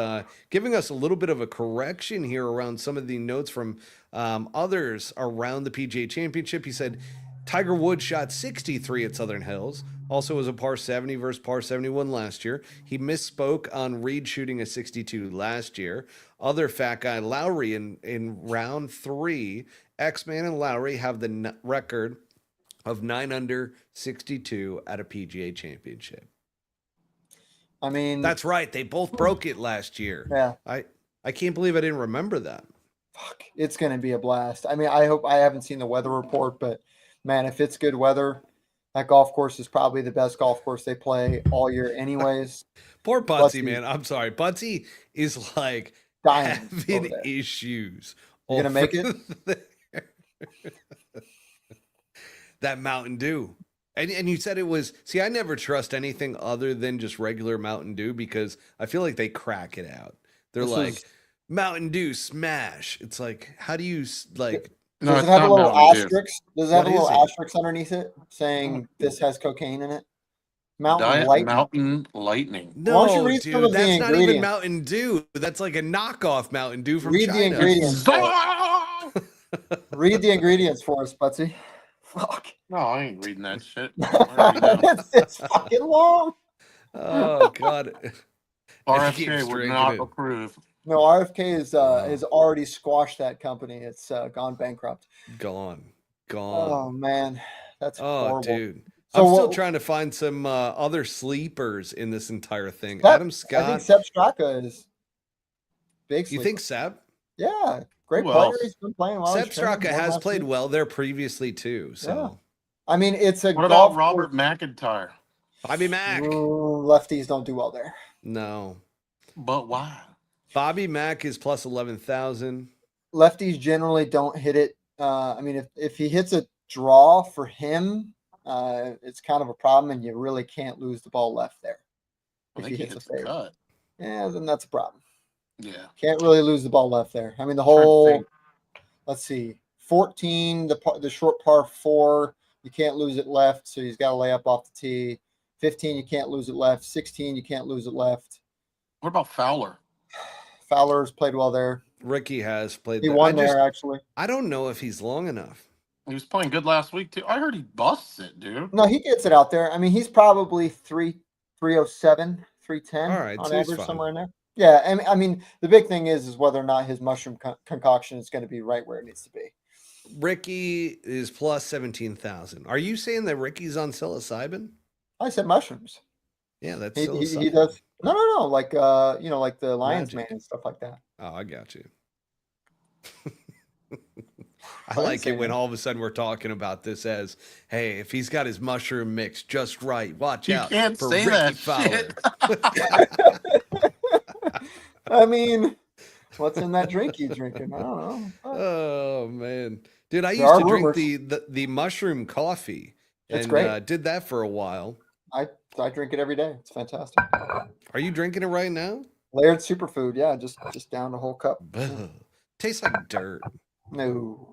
[SPEAKER 1] giving us a little bit of a correction here around some of the notes from others around the PGA Championship. He said Tiger Woods shot 63 at Southern Hills. Also was a par 70 versus par 71 last year. He misspoke on Reed shooting a 62 last year. Other fat guy, Lowry, in round 3, X-Man and Lowry have the record of 9 under 62 at a PGA Championship.
[SPEAKER 2] I mean,
[SPEAKER 1] that's right. They both broke it last year.
[SPEAKER 2] Yeah.
[SPEAKER 1] I can't believe I didn't remember that.
[SPEAKER 2] Fuck, it's going to be a blast. I mean, I hope. I haven't seen the weather report, but man, if it's good weather, that golf course is probably the best golf course they play all year anyways.
[SPEAKER 1] Poor Buttsy, man. I'm sorry. Buttsy is like having issues.
[SPEAKER 2] You gonna make it?
[SPEAKER 1] That Mountain Dew. And you said it was, see, I never trust anything other than just regular Mountain Dew because I feel like they crack it out. They're Mountain Dew smash. It's like, how do you like?
[SPEAKER 2] No, does it have a little asterisk? Does it have a little asterisk underneath it saying this has cocaine in it?
[SPEAKER 3] Mountain Lightning.
[SPEAKER 1] No, dude, that's not even Mountain Dew. That's like a knockoff Mountain Dew from China.
[SPEAKER 2] The ingredients. Read the ingredients for us, Buttsy. Fuck.
[SPEAKER 3] No, I ain't reading that shit.
[SPEAKER 2] It's fucking long.
[SPEAKER 1] Oh God.
[SPEAKER 3] RFK would not approve.
[SPEAKER 2] No, RFK has already squashed that company. It's gone bankrupt.
[SPEAKER 1] Gone.
[SPEAKER 2] Oh man, that's horrible.
[SPEAKER 1] Dude. So I'm still trying to find some other sleepers in this entire thing. Adam Scott.
[SPEAKER 2] I think Seb Straka is big sleeper.
[SPEAKER 1] You think Seb?
[SPEAKER 2] Yeah, great player. He's been playing well.
[SPEAKER 1] Seb Straka has played well there previously too. So
[SPEAKER 2] yeah. I mean, it's a.
[SPEAKER 3] What about Robert McIntyre?
[SPEAKER 1] Bobby Mack.
[SPEAKER 2] Lefties don't do well there.
[SPEAKER 1] No.
[SPEAKER 3] But why?
[SPEAKER 1] Bobby Mack is plus 11,000.
[SPEAKER 2] Lefties generally don't hit it. I mean, if he hits a draw for him, it's kind of a problem, and you really can't lose the ball left there.
[SPEAKER 3] If he hits a cut.
[SPEAKER 2] Yeah, then that's a problem.
[SPEAKER 3] Yeah.
[SPEAKER 2] Can't really lose the ball left there. I mean, the whole, let's see, 14, the short par 4, you can't lose it left, so he's got to lay up off the tee. 15, you can't lose it left. 16, you can't lose it left.
[SPEAKER 3] What about Fowler?
[SPEAKER 2] Fowler's played well there.
[SPEAKER 1] Ricky has played.
[SPEAKER 2] He won there, actually.
[SPEAKER 1] I don't know if he's long enough.
[SPEAKER 3] He was playing good last week, too. I heard he busts it, dude.
[SPEAKER 2] No, he gets it out there. I mean, he's probably 307, 310
[SPEAKER 1] All right,
[SPEAKER 2] on average, somewhere in there. Yeah, and I mean, the big thing is whether or not his mushroom concoction is going to be right where it needs to be.
[SPEAKER 1] Ricky is plus 17,000. Are you saying that Ricky's on psilocybin?
[SPEAKER 2] I said mushrooms.
[SPEAKER 1] Yeah, that's
[SPEAKER 2] he does. No, like like the Lion's Mane and stuff like that.
[SPEAKER 1] Oh, I got you. I like it when all of a sudden we're talking about this as, hey, if he's got his mushroom mix just right, watch out for Ricky Fowler.
[SPEAKER 2] I mean, what's in that drink he's drinking? I don't know.
[SPEAKER 1] Oh man, dude, I used to drink the mushroom coffee.
[SPEAKER 2] It's great.
[SPEAKER 1] Did that for a while.
[SPEAKER 2] I drink it every day. It's fantastic.
[SPEAKER 1] Are you drinking it right now?
[SPEAKER 2] Layered superfood, yeah, just down the whole cup.
[SPEAKER 1] Tastes like dirt.
[SPEAKER 2] No.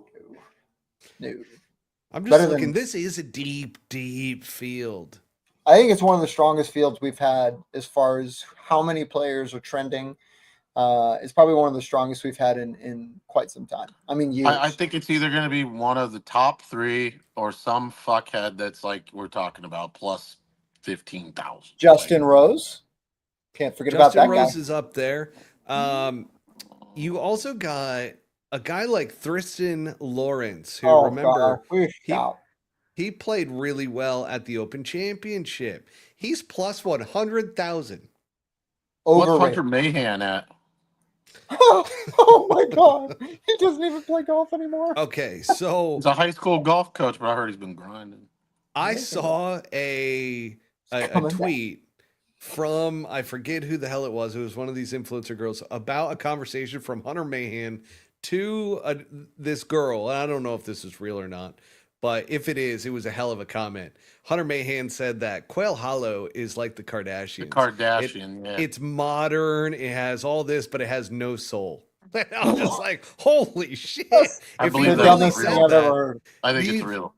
[SPEAKER 1] I'm just looking. This is a deep, deep field.
[SPEAKER 2] I think it's one of the strongest fields we've had as far as how many players are trending. It's probably one of the strongest we've had in quite some time. I mean, years.
[SPEAKER 3] I think it's either going to be one of the top 3 or some fuckhead that's like we're talking about plus 15,000.
[SPEAKER 2] Justin Rose. Can't forget about that guy.
[SPEAKER 1] Justin Rose is up there. You also got a guy like Tristan Lawrence, who he played really well at the Open Championship. He's plus 100,000.
[SPEAKER 3] What's Hunter Mahan at?
[SPEAKER 2] Oh my God. He doesn't even play golf anymore.
[SPEAKER 1] Okay, so
[SPEAKER 3] he's a high school golf coach, but I heard he's been grinding.
[SPEAKER 1] I saw a tweet from, I forget who the hell it was. It was one of these influencer girls about a conversation from Hunter Mahan to this girl. And I don't know if this is real or not, but if it is, it was a hell of a comment. Hunter Mahan said that Quail Hollow is like the Kardashians.
[SPEAKER 3] The Kardashian, yeah.
[SPEAKER 1] It's modern, it has all this, but it has no soul. And I'm just like, holy shit.
[SPEAKER 3] I
[SPEAKER 1] If
[SPEAKER 3] believe
[SPEAKER 1] he
[SPEAKER 2] The
[SPEAKER 3] that's
[SPEAKER 1] really
[SPEAKER 2] dumbest
[SPEAKER 3] real.
[SPEAKER 2] thing
[SPEAKER 1] said
[SPEAKER 2] I've ever
[SPEAKER 1] that,
[SPEAKER 2] heard.
[SPEAKER 3] I think
[SPEAKER 1] Do
[SPEAKER 3] it's
[SPEAKER 1] you-
[SPEAKER 3] real.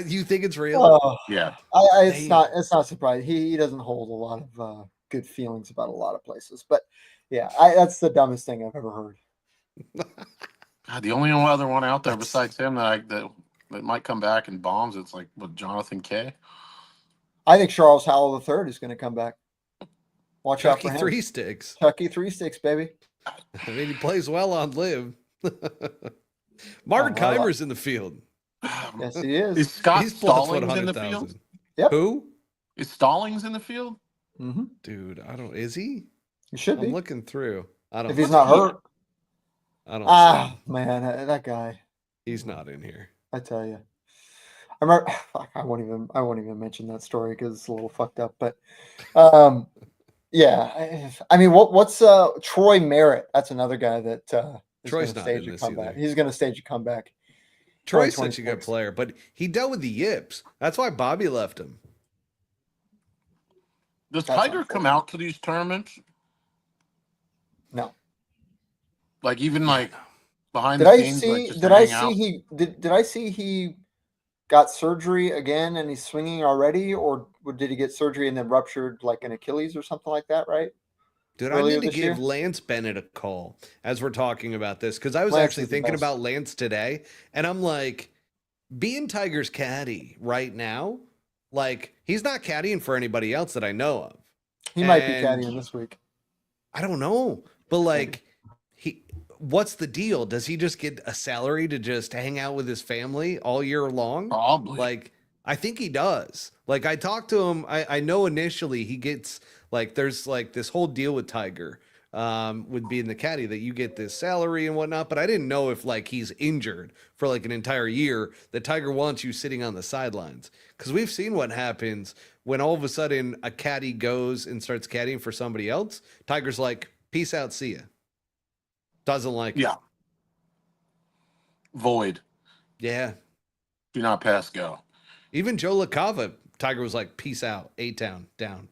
[SPEAKER 1] you think it's real?
[SPEAKER 2] Oh,
[SPEAKER 3] Yeah.
[SPEAKER 2] it's
[SPEAKER 1] Damn.
[SPEAKER 2] not surprising. He doesn't hold a lot of good feelings about a lot of places, but yeah, that's the dumbest thing I've ever heard.
[SPEAKER 3] God, the only other one out there
[SPEAKER 1] That's-
[SPEAKER 3] besides him that might come back and bombs, it's like with Jonathan K.
[SPEAKER 2] I think Charles Howell III is going to come back. Watch out
[SPEAKER 1] Chucky
[SPEAKER 2] for him.
[SPEAKER 1] Three Sticks.
[SPEAKER 2] Chucky 3-6, baby.
[SPEAKER 1] I mean, he plays well on live. Martin
[SPEAKER 2] Oh, I like-
[SPEAKER 1] Keimer's in the field.
[SPEAKER 2] Yes, he is.
[SPEAKER 3] Is Scott
[SPEAKER 1] He's plus
[SPEAKER 3] Stallings in the field?
[SPEAKER 1] 100,000.
[SPEAKER 2] Yep.
[SPEAKER 1] Who?
[SPEAKER 3] Is Stallings in the field?
[SPEAKER 2] Mm-hmm.
[SPEAKER 1] Dude, I don't. Is he?
[SPEAKER 2] He should
[SPEAKER 1] I'm
[SPEAKER 2] be.
[SPEAKER 1] looking through. I don't.
[SPEAKER 2] If he's
[SPEAKER 1] see
[SPEAKER 2] not
[SPEAKER 1] him.
[SPEAKER 2] hurt.
[SPEAKER 1] I don't. see
[SPEAKER 2] Ah,
[SPEAKER 1] him.
[SPEAKER 2] man, that guy.
[SPEAKER 1] He's not in here.
[SPEAKER 2] I tell you. I remember. Fuck, I won't even mention that story because it's a little fucked up. But, yeah. I mean, what's Troy Merritt? That's another guy that is
[SPEAKER 1] Troy's
[SPEAKER 2] gonna
[SPEAKER 1] not
[SPEAKER 2] stage
[SPEAKER 1] in
[SPEAKER 2] a
[SPEAKER 1] this
[SPEAKER 2] comeback.
[SPEAKER 1] either.
[SPEAKER 2] He's going to stage a comeback.
[SPEAKER 1] Troy's such a good
[SPEAKER 2] 2026.
[SPEAKER 1] player, but he dealt with the yips. That's why Bobby left him.
[SPEAKER 3] Does
[SPEAKER 2] That's
[SPEAKER 3] Tiger come
[SPEAKER 2] unfortunate.
[SPEAKER 3] out to these tournaments?
[SPEAKER 2] No.
[SPEAKER 3] Like even like behind
[SPEAKER 2] Did
[SPEAKER 3] the
[SPEAKER 2] I
[SPEAKER 3] scenes,
[SPEAKER 2] see?
[SPEAKER 3] like just
[SPEAKER 2] Did
[SPEAKER 3] to
[SPEAKER 2] I
[SPEAKER 3] hang
[SPEAKER 2] see
[SPEAKER 3] out?
[SPEAKER 2] did I see he got surgery again and he's swinging already, or did he get surgery and then ruptured like an Achilles or something like that? Right.
[SPEAKER 1] Dude,
[SPEAKER 2] Earlier
[SPEAKER 1] I need to
[SPEAKER 2] this
[SPEAKER 1] give
[SPEAKER 2] year?
[SPEAKER 1] Lance Bennett a call as we're talking about this because I was
[SPEAKER 2] Lance
[SPEAKER 1] actually
[SPEAKER 2] is the
[SPEAKER 1] thinking
[SPEAKER 2] best.
[SPEAKER 1] about Lance today, and I'm like, being Tiger's caddy right now, like he's not caddying for anybody else that I know of.
[SPEAKER 2] He might be
[SPEAKER 1] And
[SPEAKER 2] caddying this week.
[SPEAKER 1] I don't know, but like what's the deal? Does he just get a salary to just hang out with his family all year long?
[SPEAKER 3] Probably.
[SPEAKER 1] Like, I think he does. Like, I talked to him. I know initially he gets like, there's like this whole deal with Tiger, with being the caddy that you get this salary and whatnot. But I didn't know if like he's injured for like an entire year that Tiger wants you sitting on the sidelines. Because we've seen what happens when all of a sudden a caddy goes and starts caddying for somebody else. Tiger's like, peace out, see ya. Doesn't like it.
[SPEAKER 3] Yeah. Void.
[SPEAKER 1] Yeah.
[SPEAKER 3] Do not pass go.
[SPEAKER 1] Even Joe LaCava, Tiger was like, peace out, A-Town, down.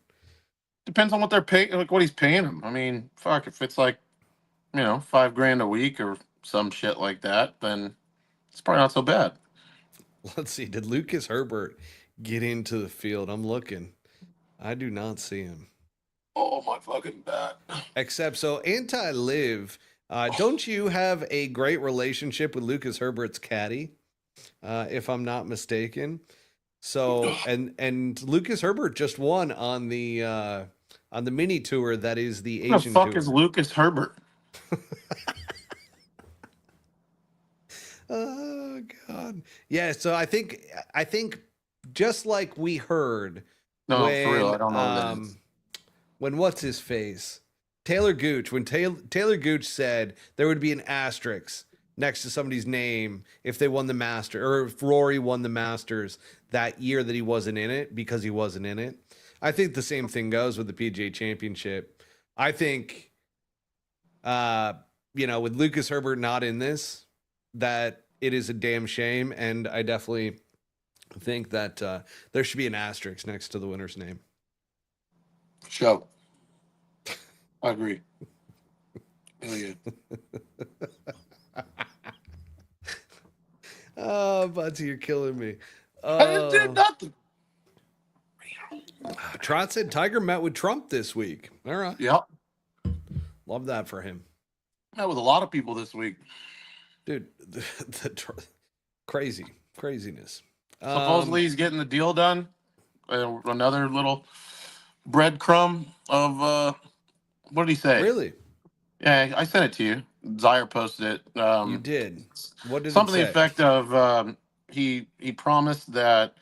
[SPEAKER 3] Depends on what they're paying, like what he's paying him. I mean, fuck, if it's like, $5,000 a week or some shit like that, then it's probably not so bad.
[SPEAKER 1] Let's see. Did Lucas Herbert get into the field? I'm looking. I do not see him.
[SPEAKER 3] Oh my fucking bat.
[SPEAKER 1] Except so anti-live. Don't you have a great relationship with Lucas Herbert's caddy? If I'm not mistaken. So and Lucas Herbert just won on the mini tour that is the
[SPEAKER 3] Who the
[SPEAKER 1] Asian
[SPEAKER 3] fuck
[SPEAKER 1] tour.
[SPEAKER 3] is Lucas Herbert?
[SPEAKER 1] Oh God. Yeah, so I think just like we heard
[SPEAKER 3] No,
[SPEAKER 1] when,
[SPEAKER 3] for real, I don't know who that is.
[SPEAKER 1] when what's his face? Taylor Gooch, when Taylor Gooch said there would be an asterisk next to somebody's name if they won the Master or if Rory won the Masters that year that he wasn't in it because he wasn't in it. I think the same thing goes with the PGA Championship. I think with Lucas Herbert not in this, that it is a damn shame, and I definitely think that there should be an asterisk next to the winner's name.
[SPEAKER 3] Show. I agree. Hell yeah.
[SPEAKER 1] Oh, Buttsy, you're killing me.
[SPEAKER 3] I didn't do nothing.
[SPEAKER 1] Trot said Tiger met with Trump this week. All right.
[SPEAKER 3] Yep.
[SPEAKER 1] Love that for him.
[SPEAKER 3] Met with a lot of people this week.
[SPEAKER 1] Dude, craziness.
[SPEAKER 3] Supposedly he's getting the deal done. Another little breadcrumb of what did he say?
[SPEAKER 1] Really?
[SPEAKER 3] Yeah, I sent it to you. Zaire posted it.
[SPEAKER 1] You did. What did
[SPEAKER 3] Something
[SPEAKER 1] it
[SPEAKER 3] to
[SPEAKER 1] say?
[SPEAKER 3] the effect of he promised that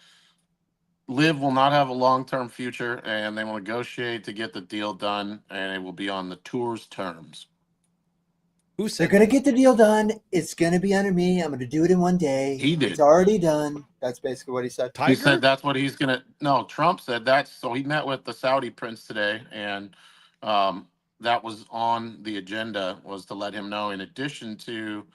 [SPEAKER 3] Liv will not have a long-term future, and they will negotiate to get the deal done, and it will be on the tour's terms.
[SPEAKER 1] Who
[SPEAKER 4] They're
[SPEAKER 1] said
[SPEAKER 4] gonna
[SPEAKER 1] that?
[SPEAKER 4] get the deal done. It's gonna be under me. I'm gonna do it in one day.
[SPEAKER 3] He did.
[SPEAKER 4] It's already done.
[SPEAKER 2] That's basically what he said.
[SPEAKER 3] He said
[SPEAKER 1] Tiger?
[SPEAKER 3] that's what he's gonna. No, Trump said that. So he met with the Saudi prince today, and that was on the agenda, was to let him know, in addition to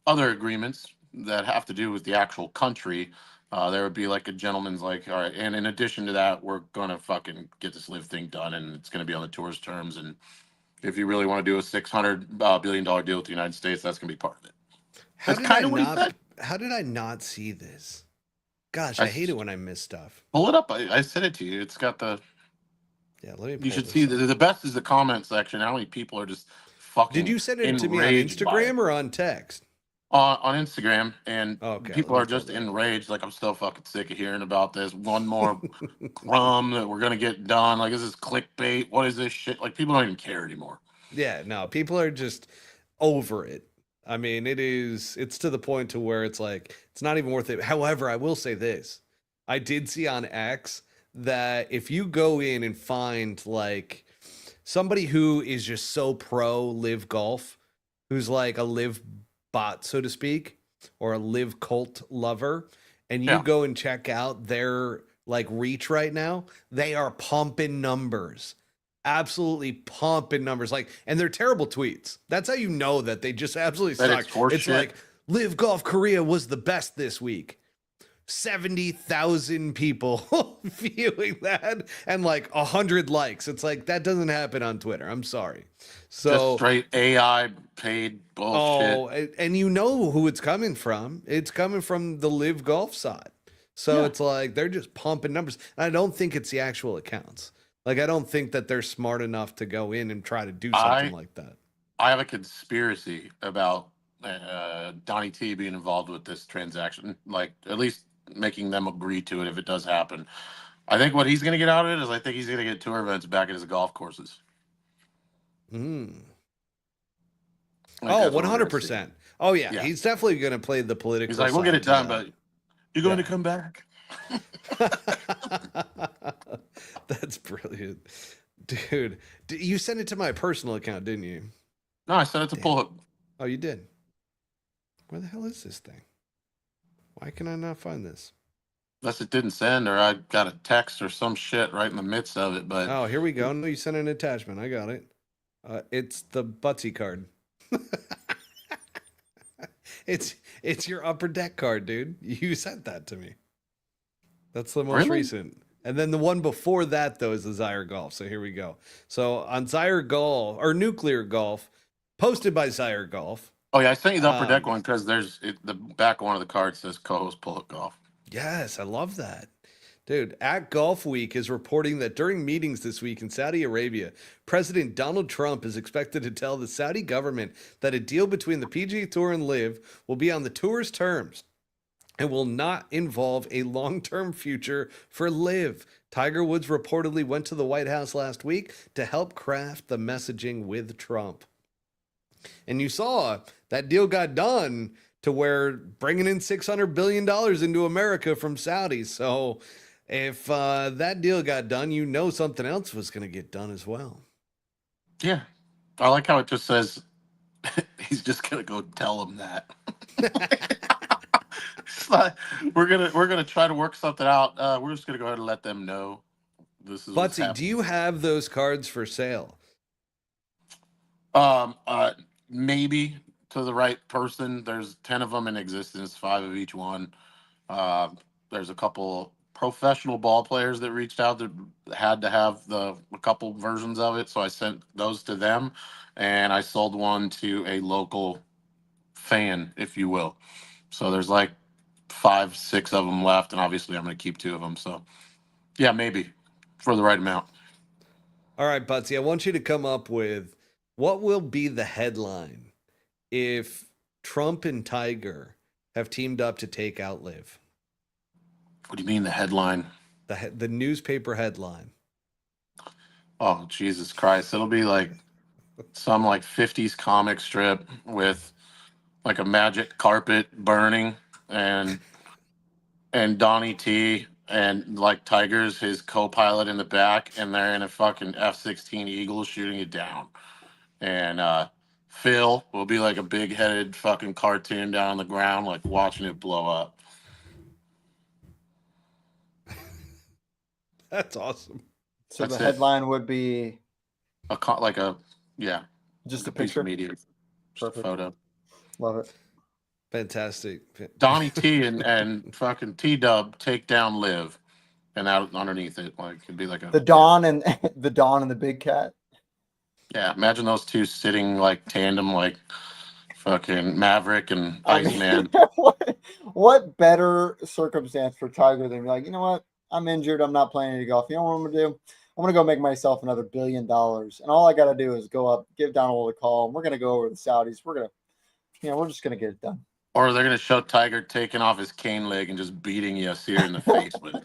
[SPEAKER 3] other agreements that have to do with the actual country, there would be like a gentleman's like, all right, and in addition to that, we're gonna fucking get this live thing done, and it's gonna be on the tour's terms, and if you really want to do a $600 billion deal with the United States, that's gonna be part of it.
[SPEAKER 1] How
[SPEAKER 3] That's
[SPEAKER 1] did I
[SPEAKER 3] kind of what he
[SPEAKER 1] not?
[SPEAKER 3] said.
[SPEAKER 1] How did I not see this? Gosh,
[SPEAKER 3] I
[SPEAKER 1] I hate it when I miss stuff.
[SPEAKER 3] pull it up. I sent it to you. It's got the.
[SPEAKER 1] Yeah, let me
[SPEAKER 3] You
[SPEAKER 1] pull
[SPEAKER 3] should see
[SPEAKER 1] this up.
[SPEAKER 3] the best is the comment section. How many people are just fucking
[SPEAKER 1] Did you send it to me on
[SPEAKER 3] enraged by it.
[SPEAKER 1] Instagram or on text?
[SPEAKER 3] On Instagram, and
[SPEAKER 1] Okay,
[SPEAKER 3] people
[SPEAKER 1] let me
[SPEAKER 3] are just
[SPEAKER 1] pull that up.
[SPEAKER 3] enraged. Like, I'm still fucking sick of hearing about this. One more crumb that we're gonna get done. Like, is this clickbait? What is this shit? Like, people don't even care anymore.
[SPEAKER 1] Yeah, no, people are just over it. I mean, it's to the point to where it's like it's not even worth it. However, I will say this. I did see on X that if you go in and find like somebody who is just so pro live golf, who's like a live bot, so to speak, or a live cult lover, and you
[SPEAKER 3] Yeah.
[SPEAKER 1] go and check out their like reach right now, they are pumping numbers. Absolutely pumping numbers. Like, and they're terrible tweets. That's how you know that they just absolutely
[SPEAKER 3] That
[SPEAKER 1] suck.
[SPEAKER 3] it's horse
[SPEAKER 1] It's
[SPEAKER 3] shit.
[SPEAKER 1] like Live Golf Korea was the best this week. 70,000 people viewing that and like 100 likes. It's like that doesn't happen on Twitter. I'm sorry.
[SPEAKER 3] Just
[SPEAKER 1] So,
[SPEAKER 3] straight AI paid bullshit.
[SPEAKER 1] oh, and you know who it's coming from. It's coming from the Live Golf side. So
[SPEAKER 3] Yeah.
[SPEAKER 1] it's like they're just pumping numbers. And I don't think it's the actual accounts. Like I don't think that they're smart enough to go in and try to do something like that.
[SPEAKER 3] I have a conspiracy about Donnie T being involved with this transaction, like at least making them agree to it if it does happen. I think what he's going to get out of it is I think he's going to get tour events back at his golf courses.
[SPEAKER 1] Mm.
[SPEAKER 3] I think
[SPEAKER 1] Oh,
[SPEAKER 3] that's what we're gonna see.
[SPEAKER 1] 100%. Oh yeah,
[SPEAKER 3] Yeah.
[SPEAKER 1] he's definitely going to play the political
[SPEAKER 3] He's like, we'll get it done,
[SPEAKER 1] side,
[SPEAKER 3] but you're going
[SPEAKER 1] yeah.
[SPEAKER 3] to come back.
[SPEAKER 1] That's brilliant. Dude, you sent it to my personal account, didn't you?
[SPEAKER 3] No, I said it's a
[SPEAKER 1] Damn.
[SPEAKER 3] pull hook.
[SPEAKER 1] Oh, you did? Where the hell is this thing? Why can I not find this?
[SPEAKER 3] Unless it didn't send, or I got a text or some shit right in the midst of it. But
[SPEAKER 1] Oh, here we go. No, you sent an attachment. I got it. It's the Buttsy card. It's your upper deck card, dude. You sent that to me. That's the most
[SPEAKER 3] Really?
[SPEAKER 1] recent. And then the one before that, though, is the Zyre Golf. So here we go. So on Zyre Golf, or Nuclear Golf, posted by Zyre Golf.
[SPEAKER 3] oh yeah, I sent you the upper deck
[SPEAKER 1] Um,
[SPEAKER 3] one because the back one of the cards says co-host pull hook golf.
[SPEAKER 1] Yes, I love that. Dude, at Golf Week is reporting that during meetings this week in Saudi Arabia, President Donald Trump is expected to tell the Saudi government that a deal between the PGA Tour and Live will be on the tour's terms and will not involve a long-term future for Live. Tiger Woods reportedly went to the White House last week to help craft the messaging with Trump. And you saw that deal got done to where bringing in $600 billion into America from Saudi. So if that deal got done, you know something else was going to get done as well.
[SPEAKER 3] Yeah, I like how it just says he's just gonna go tell him that. It's like, we're gonna try to work something out. We're just gonna go ahead and let them know this is what's
[SPEAKER 1] Buttsy, do
[SPEAKER 3] happening.
[SPEAKER 1] you have those cards for sale?
[SPEAKER 3] Maybe to the right person. There's 10 of them in existence, 5 of each one. There's a couple professional ball players that reached out that had to have a couple versions of it, so I sent those to them, and I sold one to a local fan, if you will. So there's like 5, 6 of them left, and obviously I'm going to keep 2 of them. So yeah, maybe for the right amount.
[SPEAKER 1] All right, Buttsy, I want you to come up with what will be the headline if Trump and Tiger have teamed up to take out Live.
[SPEAKER 3] What do you mean the headline?
[SPEAKER 1] The newspaper headline.
[SPEAKER 3] Oh, Jesus Christ. It'll be like some like 50s comic strip with like a magic carpet burning and Donnie T and like Tiger's his co-pilot in the back, and they're in a fucking F-16 Eagle shooting it down. And Phil will be like a big-headed fucking cartoon down on the ground, like watching it blow up.
[SPEAKER 1] That's awesome.
[SPEAKER 2] So
[SPEAKER 3] That's
[SPEAKER 2] the
[SPEAKER 3] it.
[SPEAKER 2] headline would be
[SPEAKER 3] Yeah,
[SPEAKER 2] just
[SPEAKER 3] like
[SPEAKER 2] a
[SPEAKER 3] piece
[SPEAKER 2] picture.
[SPEAKER 3] of media, just
[SPEAKER 2] Perfect.
[SPEAKER 3] a photo.
[SPEAKER 2] Love it.
[SPEAKER 1] Fantastic.
[SPEAKER 3] Donnie T and fucking T Dub take down Liv, and out underneath it, like it'd be like
[SPEAKER 2] The Dawn and the Dawn and the Big Cat.
[SPEAKER 3] yeah. Imagine those two sitting like tandem, like fucking Maverick and
[SPEAKER 2] I mean,
[SPEAKER 3] Iceman.
[SPEAKER 2] what better circumstance for Tiger than be like, you know what? I'm injured. I'm not playing any golf. You know what I'm gonna do? I'm gonna go make myself another $1 billion, and all I gotta do is go up, give Donald a call, and we're gonna go over to the Saudis. We're just gonna get it done.
[SPEAKER 3] Or they're gonna show Tiger taking off his cane leg and just beating Yasir in the face with it.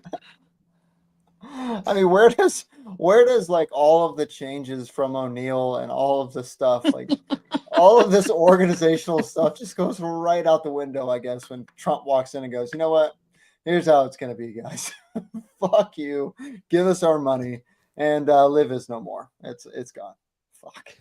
[SPEAKER 2] I mean, where does like all of the changes from O'Neill and all of the stuff, like all of this organizational stuff just goes right out the window, I guess, when Trump walks in and goes, you know what? Here's how it's gonna be, guys. Fuck you. Give us our money. And Liv is no more. It's gone. Fuck.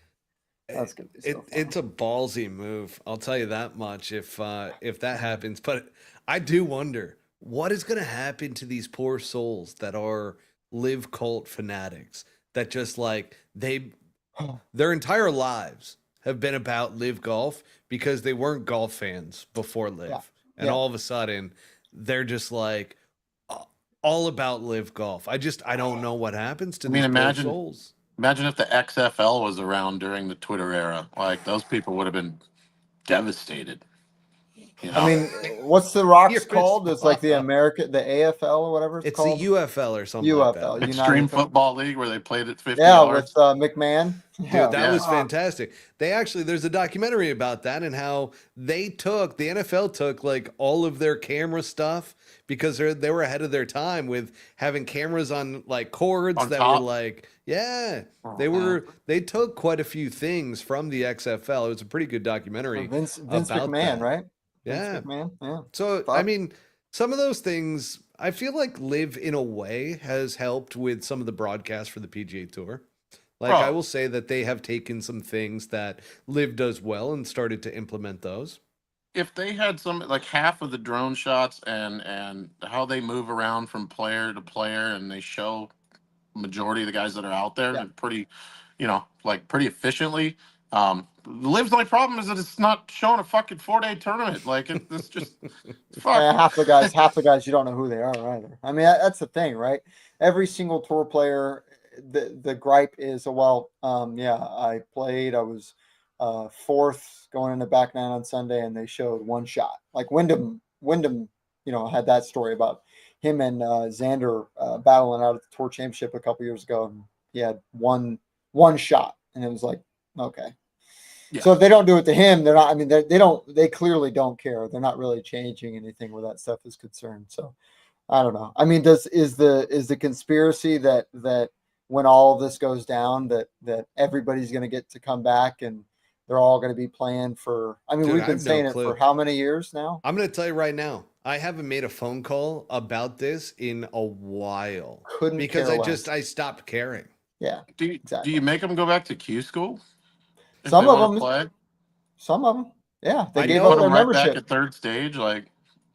[SPEAKER 2] That's gonna be so fun.
[SPEAKER 1] It's a ballsy move. I'll tell you that much if that happens. But I do wonder what is going to happen to these poor souls that are live cult fanatics that just like their entire lives have been about live golf because they weren't golf fans before live.
[SPEAKER 2] Yeah.
[SPEAKER 1] And
[SPEAKER 2] Yeah.
[SPEAKER 1] all of a sudden they're just like all about live golf. I don't know what happens to
[SPEAKER 3] I mean,
[SPEAKER 1] these poor
[SPEAKER 3] imagine-
[SPEAKER 1] souls.
[SPEAKER 3] Imagine if the XFL was around during the Twitter era. Like those people would have been devastated. You know?
[SPEAKER 2] I mean, what's the Rocks
[SPEAKER 1] You're
[SPEAKER 2] called? It's like the
[SPEAKER 1] spot on.
[SPEAKER 2] AFL or whatever it's
[SPEAKER 1] It's
[SPEAKER 2] called.
[SPEAKER 1] the UFL or something like
[SPEAKER 2] UFL.
[SPEAKER 1] that.
[SPEAKER 3] Extreme
[SPEAKER 2] United
[SPEAKER 3] Football League where they played at 50
[SPEAKER 2] Yeah,
[SPEAKER 3] yards.
[SPEAKER 2] with McMahon.
[SPEAKER 1] Dude,
[SPEAKER 2] Yeah.
[SPEAKER 1] that
[SPEAKER 3] Yeah.
[SPEAKER 1] was fantastic. There's a documentary about that and how the NFL took like all of their camera stuff because they were ahead of their time with having cameras on like cords
[SPEAKER 3] On
[SPEAKER 1] that
[SPEAKER 3] top?
[SPEAKER 1] were like, yeah,
[SPEAKER 3] Uh-huh.
[SPEAKER 1] they took quite a few things from the XFL. It was a pretty good documentary.
[SPEAKER 2] Vince
[SPEAKER 1] about
[SPEAKER 2] McMahon,
[SPEAKER 1] that.
[SPEAKER 2] right?
[SPEAKER 1] Yeah.
[SPEAKER 2] Vince McMahon. Yeah.
[SPEAKER 1] So,
[SPEAKER 2] Fuck.
[SPEAKER 1] I mean, some of those things, I feel like Live in a way has helped with some of the broadcasts for the PGA Tour. Like, I
[SPEAKER 3] Oh.
[SPEAKER 1] will say that they have taken some things that Live does well and started to implement those.
[SPEAKER 3] If they had some like half of the drone shots and how they move around from player to player and they show majority of the guys that are out there
[SPEAKER 2] Yeah.
[SPEAKER 3] pretty, like pretty efficiently. Live's only problem is that it's not showing a fucking 4-day tournament. Like it's just fuck.
[SPEAKER 2] Yeah, half the guys you don't know who they are either. I mean, that's the thing, right? Every single tour player, the gripe is, I played. I was fourth going in the back nine on Sunday, and they showed one shot. Like Wyndham, had that story about him and Xander battling out at the Tour Championship a couple years ago, and he had one shot, and it was like, okay.
[SPEAKER 3] Yeah.
[SPEAKER 2] So if they don't do it to him, they're not. I mean, they clearly don't care. They're not really changing anything where that stuff is concerned. So I don't know. I mean, is the conspiracy that when all of this goes down, that everybody's going to get to come back and they're all going to be playing for? I mean,
[SPEAKER 1] Dude,
[SPEAKER 2] we've
[SPEAKER 1] I
[SPEAKER 2] been
[SPEAKER 1] have no
[SPEAKER 2] saying it
[SPEAKER 1] clue.
[SPEAKER 2] for how many years now?
[SPEAKER 1] I'm going to tell you right now, I haven't made a phone call about this in a while
[SPEAKER 2] Couldn't
[SPEAKER 1] because
[SPEAKER 2] care less.
[SPEAKER 1] I stopped caring.
[SPEAKER 2] Yeah,
[SPEAKER 3] Do you,
[SPEAKER 2] exactly.
[SPEAKER 3] do you make them go back to Q school? If
[SPEAKER 2] Some
[SPEAKER 3] they
[SPEAKER 2] of
[SPEAKER 3] wanna
[SPEAKER 2] them-
[SPEAKER 3] play?
[SPEAKER 2] some of them. Yeah, they
[SPEAKER 1] I
[SPEAKER 2] gave
[SPEAKER 1] know.
[SPEAKER 2] up
[SPEAKER 3] Put
[SPEAKER 2] their
[SPEAKER 3] them right back
[SPEAKER 2] membership.
[SPEAKER 3] at third stage. Like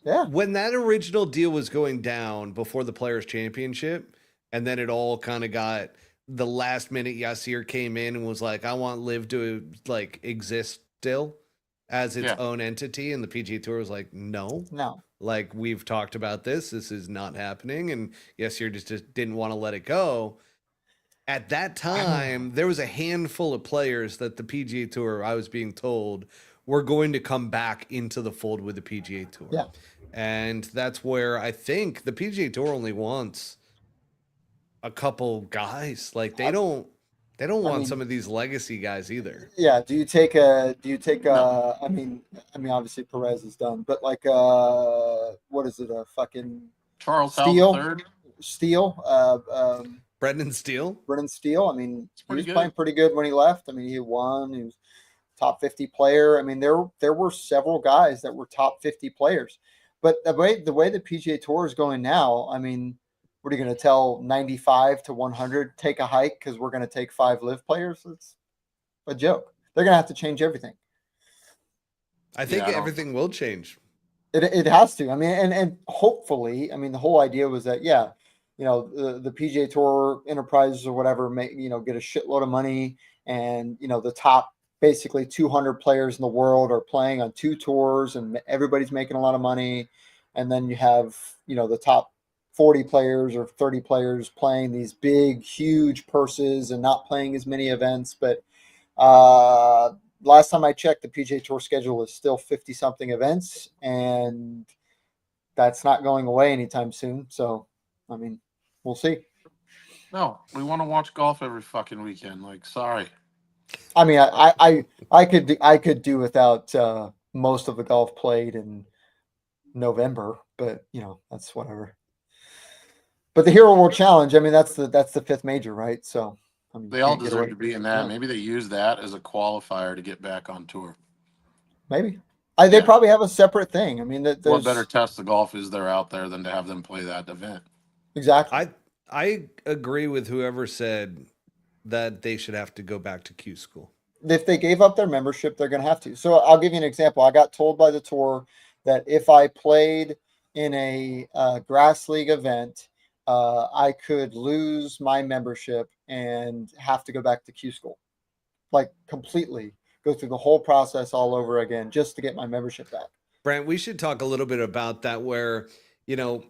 [SPEAKER 2] Yeah,
[SPEAKER 1] When that original deal was going down before the Players' Championship, and then it all kind of got the last minute, Yasir came in and was like, I want Liv to like exist still as its
[SPEAKER 3] Yeah.
[SPEAKER 1] own entity. And the PGA Tour was like, no,
[SPEAKER 2] no.
[SPEAKER 1] like we've talked about this. This is not happening. And Yasir just didn't want to let it go. At that time, there was a handful of players that the PGA Tour, I was being told, were going to come back into the fold with the PGA Tour.
[SPEAKER 2] Yeah.
[SPEAKER 1] And that's where I think the PGA Tour only wants a couple guys. Like they don't want
[SPEAKER 2] mean-
[SPEAKER 1] some of these legacy guys either.
[SPEAKER 2] Yeah. Do you take
[SPEAKER 3] No.
[SPEAKER 2] I mean, obviously Perez is done, but like what is it? A fucking
[SPEAKER 3] Charles
[SPEAKER 2] Steele?
[SPEAKER 3] Howell III.
[SPEAKER 2] Steele,
[SPEAKER 1] Brendan Steele.
[SPEAKER 2] Brennan Steele. I mean, he
[SPEAKER 3] pretty
[SPEAKER 2] was
[SPEAKER 3] good.
[SPEAKER 2] playing pretty good when he left. I mean, he won. He was top 50 player. I mean, there were several guys that were top 50 players. But the way the PGA Tour is going now, I mean, what are you going to tell 95 to 100 take a hike because we're going to take 5 live players? It's a joke. They're going to have to change everything.
[SPEAKER 1] I think
[SPEAKER 3] Yeah, I don't-
[SPEAKER 1] everything will change.
[SPEAKER 2] It has to. I mean, and hopefully, I mean, the whole idea was that, yeah, you know, the PGA Tour enterprises or whatever may, you know, get a shitload of money, and, you know, the top basically 200 players in the world are playing on 2 tours, and everybody's making a lot of money. And then you have, you know, the top 40 players or 30 players playing these big, huge purses and not playing as many events. But last time I checked, the PGA Tour schedule is still 50 something events, and that's not going away anytime soon. So, I mean, we'll see.
[SPEAKER 3] No, we want to watch golf every fucking weekend. Like, sorry.
[SPEAKER 2] I mean, I could do without most of the golf played in November, but you know, that's whatever. But the Hero World Challenge, I mean, that's the 5th major, right? So, I mean,
[SPEAKER 3] They all deserve to be in that. Maybe they use that as a qualifier to get back on tour.
[SPEAKER 2] Maybe. They probably have a separate thing. I mean,
[SPEAKER 3] What better test of golf is there out there than to have them play that event?
[SPEAKER 2] Exactly.
[SPEAKER 1] I agree with whoever said that they should have to go back to Q school.
[SPEAKER 2] If they gave up their membership, they're going to have to. So I'll give you an example. I got told by the tour that if I played in a grass league event, I could lose my membership and have to go back to Q school, like completely go through the whole process all over again just to get my membership back.
[SPEAKER 1] Brent, we should talk a little bit about that, where, you know,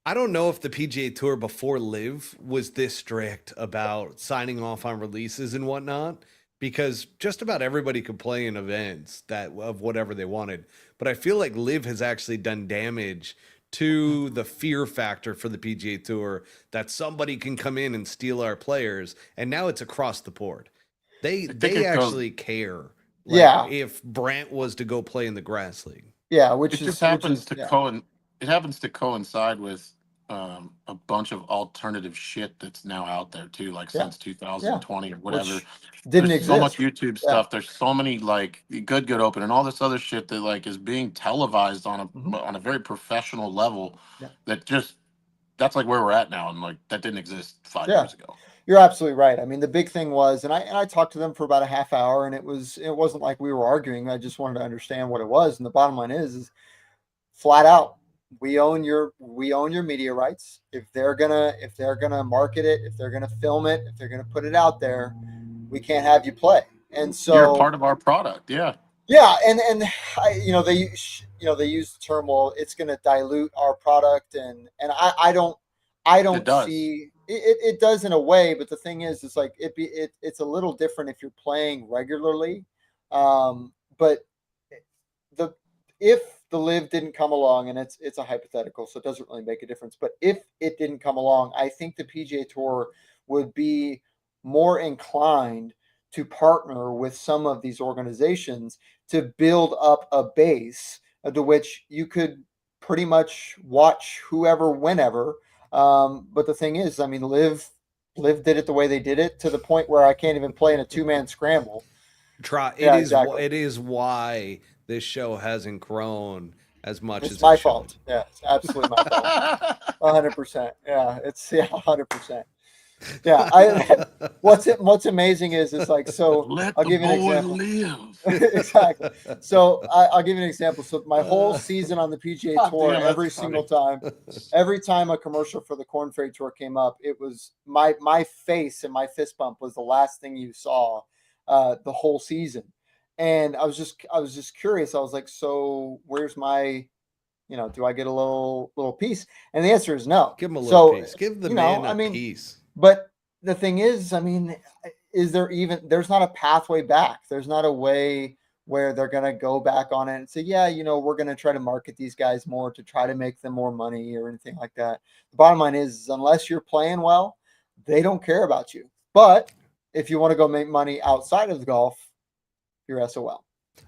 [SPEAKER 1] I don't know if the PGA Tour before Live was this strict about signing off on releases and whatnot, because just about everybody could play in events that of whatever they wanted. But I feel like Live has actually done damage to the fear factor for the PGA Tour that somebody can come in and steal our players, and now it's across the board. They actually care. Like, if Brant was to go play in the grass league.
[SPEAKER 2] Yeah,
[SPEAKER 3] It happens to coincide with a bunch of alternative shit that's now out there too, like since 2020 or whatever.
[SPEAKER 2] Which didn't
[SPEAKER 3] There's
[SPEAKER 2] exist.
[SPEAKER 3] so much YouTube stuff. There's so many like good open and all this other shit that like is being televised on a very professional level. That just that's like where we're at now, and like that didn't exist 5 years ago.
[SPEAKER 2] You're absolutely right. I mean, the big thing was, and I talked to them for about a half hour, and it wasn't like we were arguing. I just wanted to understand what it was. And the bottom line is flat out, we own your media rights. If they're gonna market it, if they're gonna film it, if they're gonna put it out there, we can't have you play. And so
[SPEAKER 3] you're a part of our product,
[SPEAKER 2] and they use the term, well, it's going to dilute our product, and I don't see it does in a way, but the thing is, it's like it's a little different if you're playing regularly, but if the Live didn't come along, and it's a hypothetical, so it doesn't really make a difference, but if it didn't come along, I think the PGA Tour would be more inclined to partner with some of these organizations to build up a base to which you could pretty much watch whoever, whenever. But the thing is, I mean, Live did it the way they did it, to the point where I can't even play in a 2-man scramble.
[SPEAKER 1] It is why this show hasn't grown as much as
[SPEAKER 2] it's my fault. Yeah, it's absolutely my fault. 100%. Yeah, it's 100%. Yeah, what's amazing is it's like, so I'll give you an example.
[SPEAKER 3] Live.
[SPEAKER 2] Exactly. So I'll give you an example. So my whole season on the PGA Tour, every time a commercial for the Corn Ferry Tour came up, it was my face and my fist bump was the last thing you saw the whole season. And I was just curious. I was like, so where's my, do I get a little piece? And the answer is no.
[SPEAKER 1] Give him a little piece. Give the man a piece.
[SPEAKER 2] But the thing is, I mean, there's not a pathway back. There's not a way where they're going to go back on it and say, we're going to try to market these guys more to try to make them more money or anything like that. The bottom line is unless you're playing well, they don't care about you. But if you want to go make money outside of the golf, you're SOL.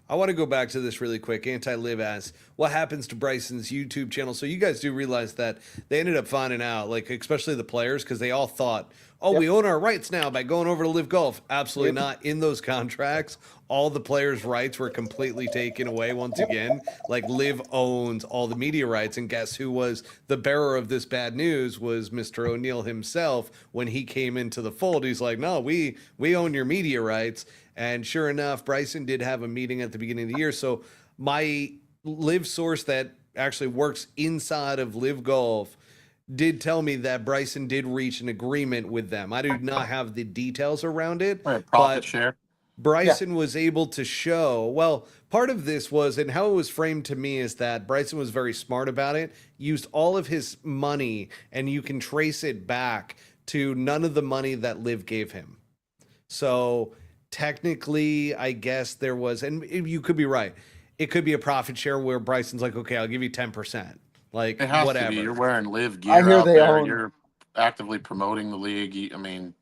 [SPEAKER 1] I want to go back to this really quick. Anti-Live asks, what happens to Bryson's YouTube channel? So you guys do realize that they ended up finding out, like, especially the players, because they all thought, oh,
[SPEAKER 2] Yep.
[SPEAKER 1] we own our rights now by going over to Live Golf. Absolutely
[SPEAKER 2] Yep.
[SPEAKER 1] not. In those contracts, all the players' rights were completely taken away once again. Like Live owns all the media rights, and guess who was the bearer of this bad news was Mr. O'Neill himself when he came into the fold. He's like, no, we own your media rights. And sure enough, Bryson did have a meeting at the beginning of the year. So my Live source that actually works inside of Live Golf did tell me that Bryson did reach an agreement with them. I do not have the details around it,
[SPEAKER 3] Right, profit
[SPEAKER 1] but
[SPEAKER 3] share.
[SPEAKER 1] Bryson was able to show, well, part of this was, and how it was framed to me is that Bryson was very smart about it, used all of his money, and you can trace it back to none of the money that Liv gave him. So technically, I guess there was, and you could be right. It could be a profit share where Bryson's like, okay, I'll give you 10%. Like,
[SPEAKER 3] It has
[SPEAKER 1] whatever.
[SPEAKER 3] to be. You're wearing Live
[SPEAKER 2] I
[SPEAKER 3] gear
[SPEAKER 2] hear
[SPEAKER 3] out
[SPEAKER 2] they
[SPEAKER 3] there.
[SPEAKER 2] own-
[SPEAKER 3] You're actively promoting the league. I mean,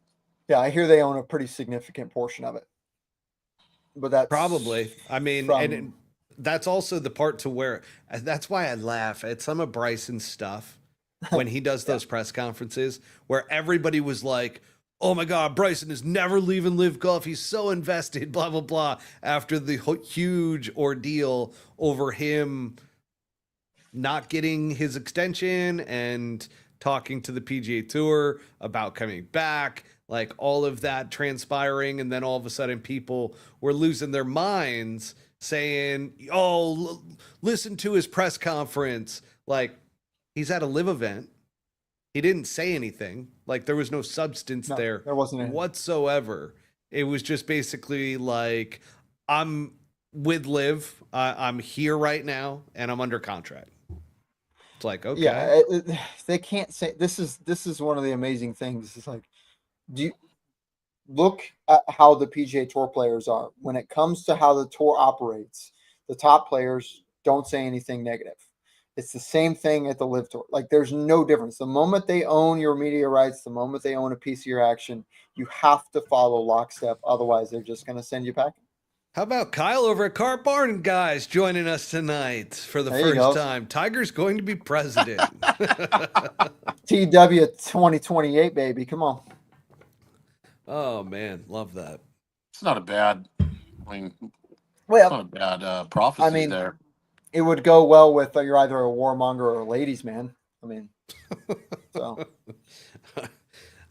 [SPEAKER 2] Yeah, I hear they own a pretty significant portion of it. But that's
[SPEAKER 1] Probably. I mean,
[SPEAKER 2] from-
[SPEAKER 1] and that's also the part to where that's why I laugh at some of Bryson's stuff when he does those press conferences where everybody was like, oh my God, Bryson is never leaving Live Golf. He's so invested, blah, blah, blah, after the huge ordeal over him not getting his extension and talking to the PGA Tour about coming back, like all of that transpiring. And then all of a sudden people were losing their minds saying, oh, listen to his press conference. Like, he's at a Live event. He didn't say anything. Like, there was no substance there
[SPEAKER 2] wasn't any.
[SPEAKER 1] whatsoever. It was just basically like, I'm with Live. I'm here right now, and I'm under contract. It's like, okay.
[SPEAKER 2] Yeah, they can't say this is one of the amazing things. It's like, do you look at how the PGA Tour players are when it comes to how the tour operates? The top players don't say anything negative. It's the same thing at the Live Tour. Like, there's no difference. The moment they own your media rights, the moment they own a piece of your action, you have to follow lockstep. Otherwise, they're just going to send you packing.
[SPEAKER 1] How about Kyle over at Car Barn Guys joining us tonight for the
[SPEAKER 2] There you
[SPEAKER 1] first
[SPEAKER 2] go.
[SPEAKER 1] time? Tiger's going to be president.
[SPEAKER 2] TW 2028, baby. Come on.
[SPEAKER 1] Oh, man. Love that.
[SPEAKER 3] it's not a bad. I mean, it's
[SPEAKER 2] Well,
[SPEAKER 3] not a bad prophecy
[SPEAKER 2] I mean,
[SPEAKER 3] there.
[SPEAKER 2] it would go well with you're either a warmonger or a ladies' man. I mean, so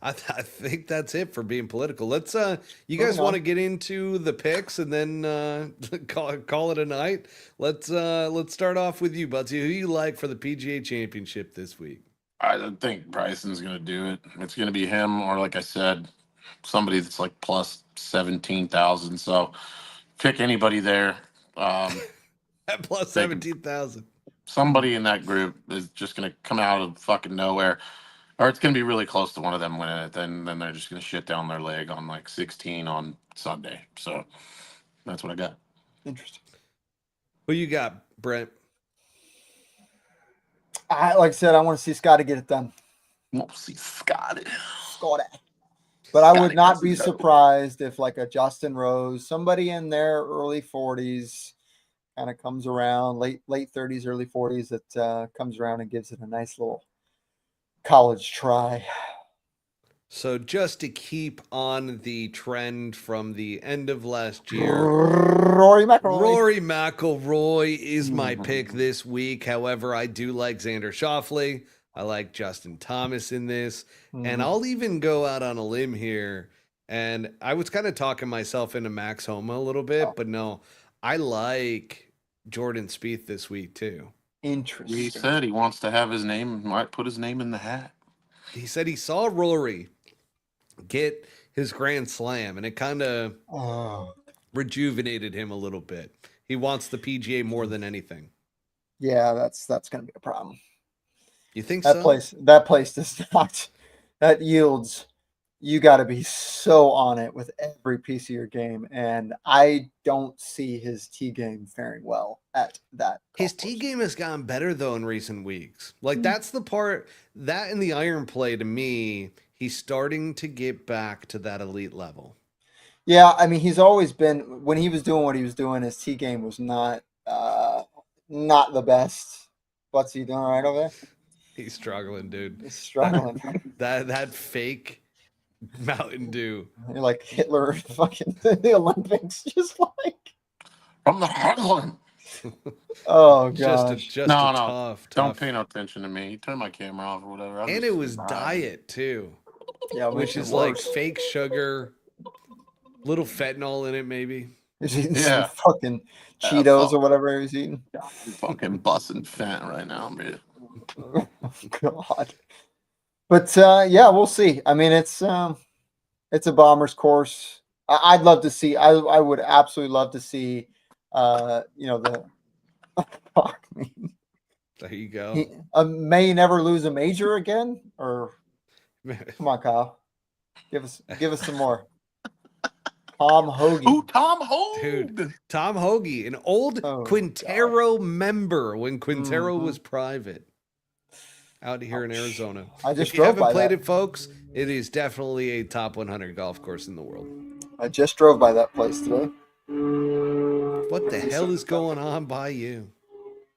[SPEAKER 1] I think that's it for being political. Let's you
[SPEAKER 2] Moving
[SPEAKER 1] guys want to
[SPEAKER 2] on.
[SPEAKER 1] get into the picks and then call it a night. Let's start off with you, Buttsy. Who you like for the PGA Championship this week?
[SPEAKER 3] I don't think Bryson's going to do it. It's going to be him, or like I said, somebody that's like plus 17,000. So pick anybody there.
[SPEAKER 1] At plus
[SPEAKER 3] They-
[SPEAKER 1] 17,000.
[SPEAKER 3] Somebody in that group is just going to come out of fucking nowhere, or it's going to be really close to one of them winning it. Then they're just going to shit down their leg on like 16 on Sunday. So that's what I got.
[SPEAKER 2] interesting.
[SPEAKER 1] Who you got, Brent?
[SPEAKER 2] Like I said, I want to see Scotty get it done.
[SPEAKER 3] We'll see Scotty.
[SPEAKER 2] Scotty. But I would
[SPEAKER 3] Scotty
[SPEAKER 2] not
[SPEAKER 3] doesn't
[SPEAKER 2] be
[SPEAKER 3] know.
[SPEAKER 2] surprised if like a Justin Rose, somebody in their early 40s, kind of comes around, late 30s, early 40s, that comes around and gives it a nice little college try.
[SPEAKER 1] So just to keep on the trend from the end of last year,
[SPEAKER 2] Rory McIlroy.
[SPEAKER 1] Rory McIlroy is my
[SPEAKER 3] Mhm.
[SPEAKER 1] pick this week. However, I do like Xander Schauffele. I like Justin Thomas in this. And
[SPEAKER 2] Mhm.
[SPEAKER 1] I'll even go out on a limb here. And I was kind of talking myself into Max Homa a little bit,
[SPEAKER 2] Oh.
[SPEAKER 1] but no, I like Jordan Spieth this week too.
[SPEAKER 2] Interesting.
[SPEAKER 3] He said he wants to have his name, might put his name in the hat.
[SPEAKER 1] He said he saw Rory get his Grand Slam, and it kind of
[SPEAKER 2] Oh,
[SPEAKER 1] rejuvenated him a little bit. He wants the PGA more than anything.
[SPEAKER 2] yeah, that's going to be a problem.
[SPEAKER 1] You think
[SPEAKER 2] That
[SPEAKER 1] so?
[SPEAKER 2] place does not. That yields. You got to be so on it with every piece of your game, and I don't see his tee game faring well at that.
[SPEAKER 1] His
[SPEAKER 2] golf
[SPEAKER 1] tee
[SPEAKER 2] course.
[SPEAKER 1] game has gotten better though in recent weeks. Like
[SPEAKER 2] Mm.
[SPEAKER 1] that's the part that in the iron play to me, he's starting to get back to that elite level.
[SPEAKER 2] Yeah, I mean, he's always been when he was doing what he was doing. His tee game was not the best. What's he doing right over there?
[SPEAKER 1] He's struggling, dude.
[SPEAKER 2] He's struggling.
[SPEAKER 1] That fake Mountain Dew.
[SPEAKER 2] You're like Hitler, fucking the Olympics, just like.
[SPEAKER 3] From the heartland.
[SPEAKER 2] Oh
[SPEAKER 1] Just a
[SPEAKER 2] gosh.
[SPEAKER 3] No,
[SPEAKER 1] tough.
[SPEAKER 3] don't pay no attention to me. Turn my camera off or whatever.
[SPEAKER 1] And it was diet too,
[SPEAKER 2] Yeah,
[SPEAKER 1] which is like fake sugar, little fentanyl in it, maybe.
[SPEAKER 2] He's eating
[SPEAKER 3] Yeah.
[SPEAKER 2] some fucking Cheetos or whatever he's eating.
[SPEAKER 3] I'm fucking busting fat right now, man.
[SPEAKER 2] Oh, God. But yeah, we'll see. I mean, it's a bomber's course. I'd love to see. I would absolutely love to see. The fuck me.
[SPEAKER 1] There you go.
[SPEAKER 2] May never lose a major again, or come on, Kyle, give us some more. Tom Hoagie.
[SPEAKER 3] Ooh, Tom Hogue.
[SPEAKER 1] Dude, Tom Hoagie, an old Quintero member when Quintero was private. Out here in Arizona.
[SPEAKER 2] I just
[SPEAKER 1] if you
[SPEAKER 2] drove
[SPEAKER 1] haven't
[SPEAKER 2] by
[SPEAKER 1] played
[SPEAKER 2] that.
[SPEAKER 1] it, folks, it is definitely a top 100 golf course in the world.
[SPEAKER 2] I just drove by that place today.
[SPEAKER 1] What the hell is going on by you?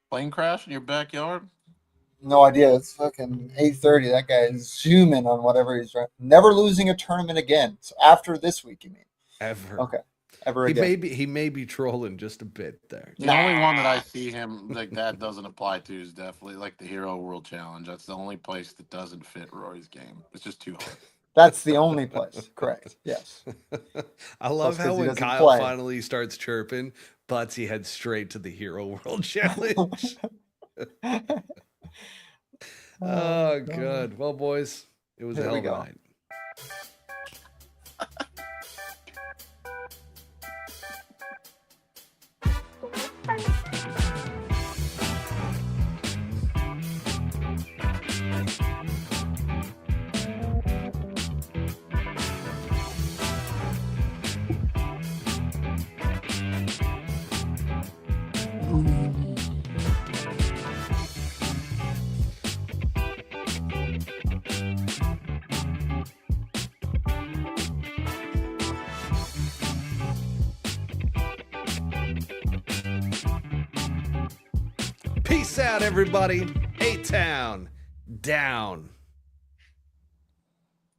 [SPEAKER 3] Plane crash in your backyard?
[SPEAKER 2] No idea. It's fucking 8:30. That guy is zooming on whatever he's trying. Never losing a tournament again. So after this week, you mean?
[SPEAKER 1] Ever.
[SPEAKER 2] Okay. Ever again.
[SPEAKER 1] He may be trolling just a bit there.
[SPEAKER 3] The only one that I see him like that doesn't apply to is definitely like the Hero World Challenge. That's the only place that doesn't fit Rory's game. It's just too hard.
[SPEAKER 2] That's the only place. Correct. Yes.
[SPEAKER 1] I love
[SPEAKER 2] Plus,
[SPEAKER 1] how
[SPEAKER 2] 'cause he
[SPEAKER 1] when
[SPEAKER 2] doesn't
[SPEAKER 1] Kyle
[SPEAKER 2] play.
[SPEAKER 1] finally starts chirping, Buttsy heads straight to the Hero World Challenge. Oh, good. Well, boys, it was a
[SPEAKER 2] Here
[SPEAKER 1] hell
[SPEAKER 2] we
[SPEAKER 1] of a
[SPEAKER 2] go.
[SPEAKER 1] night. Peace out, everybody. A-Town down.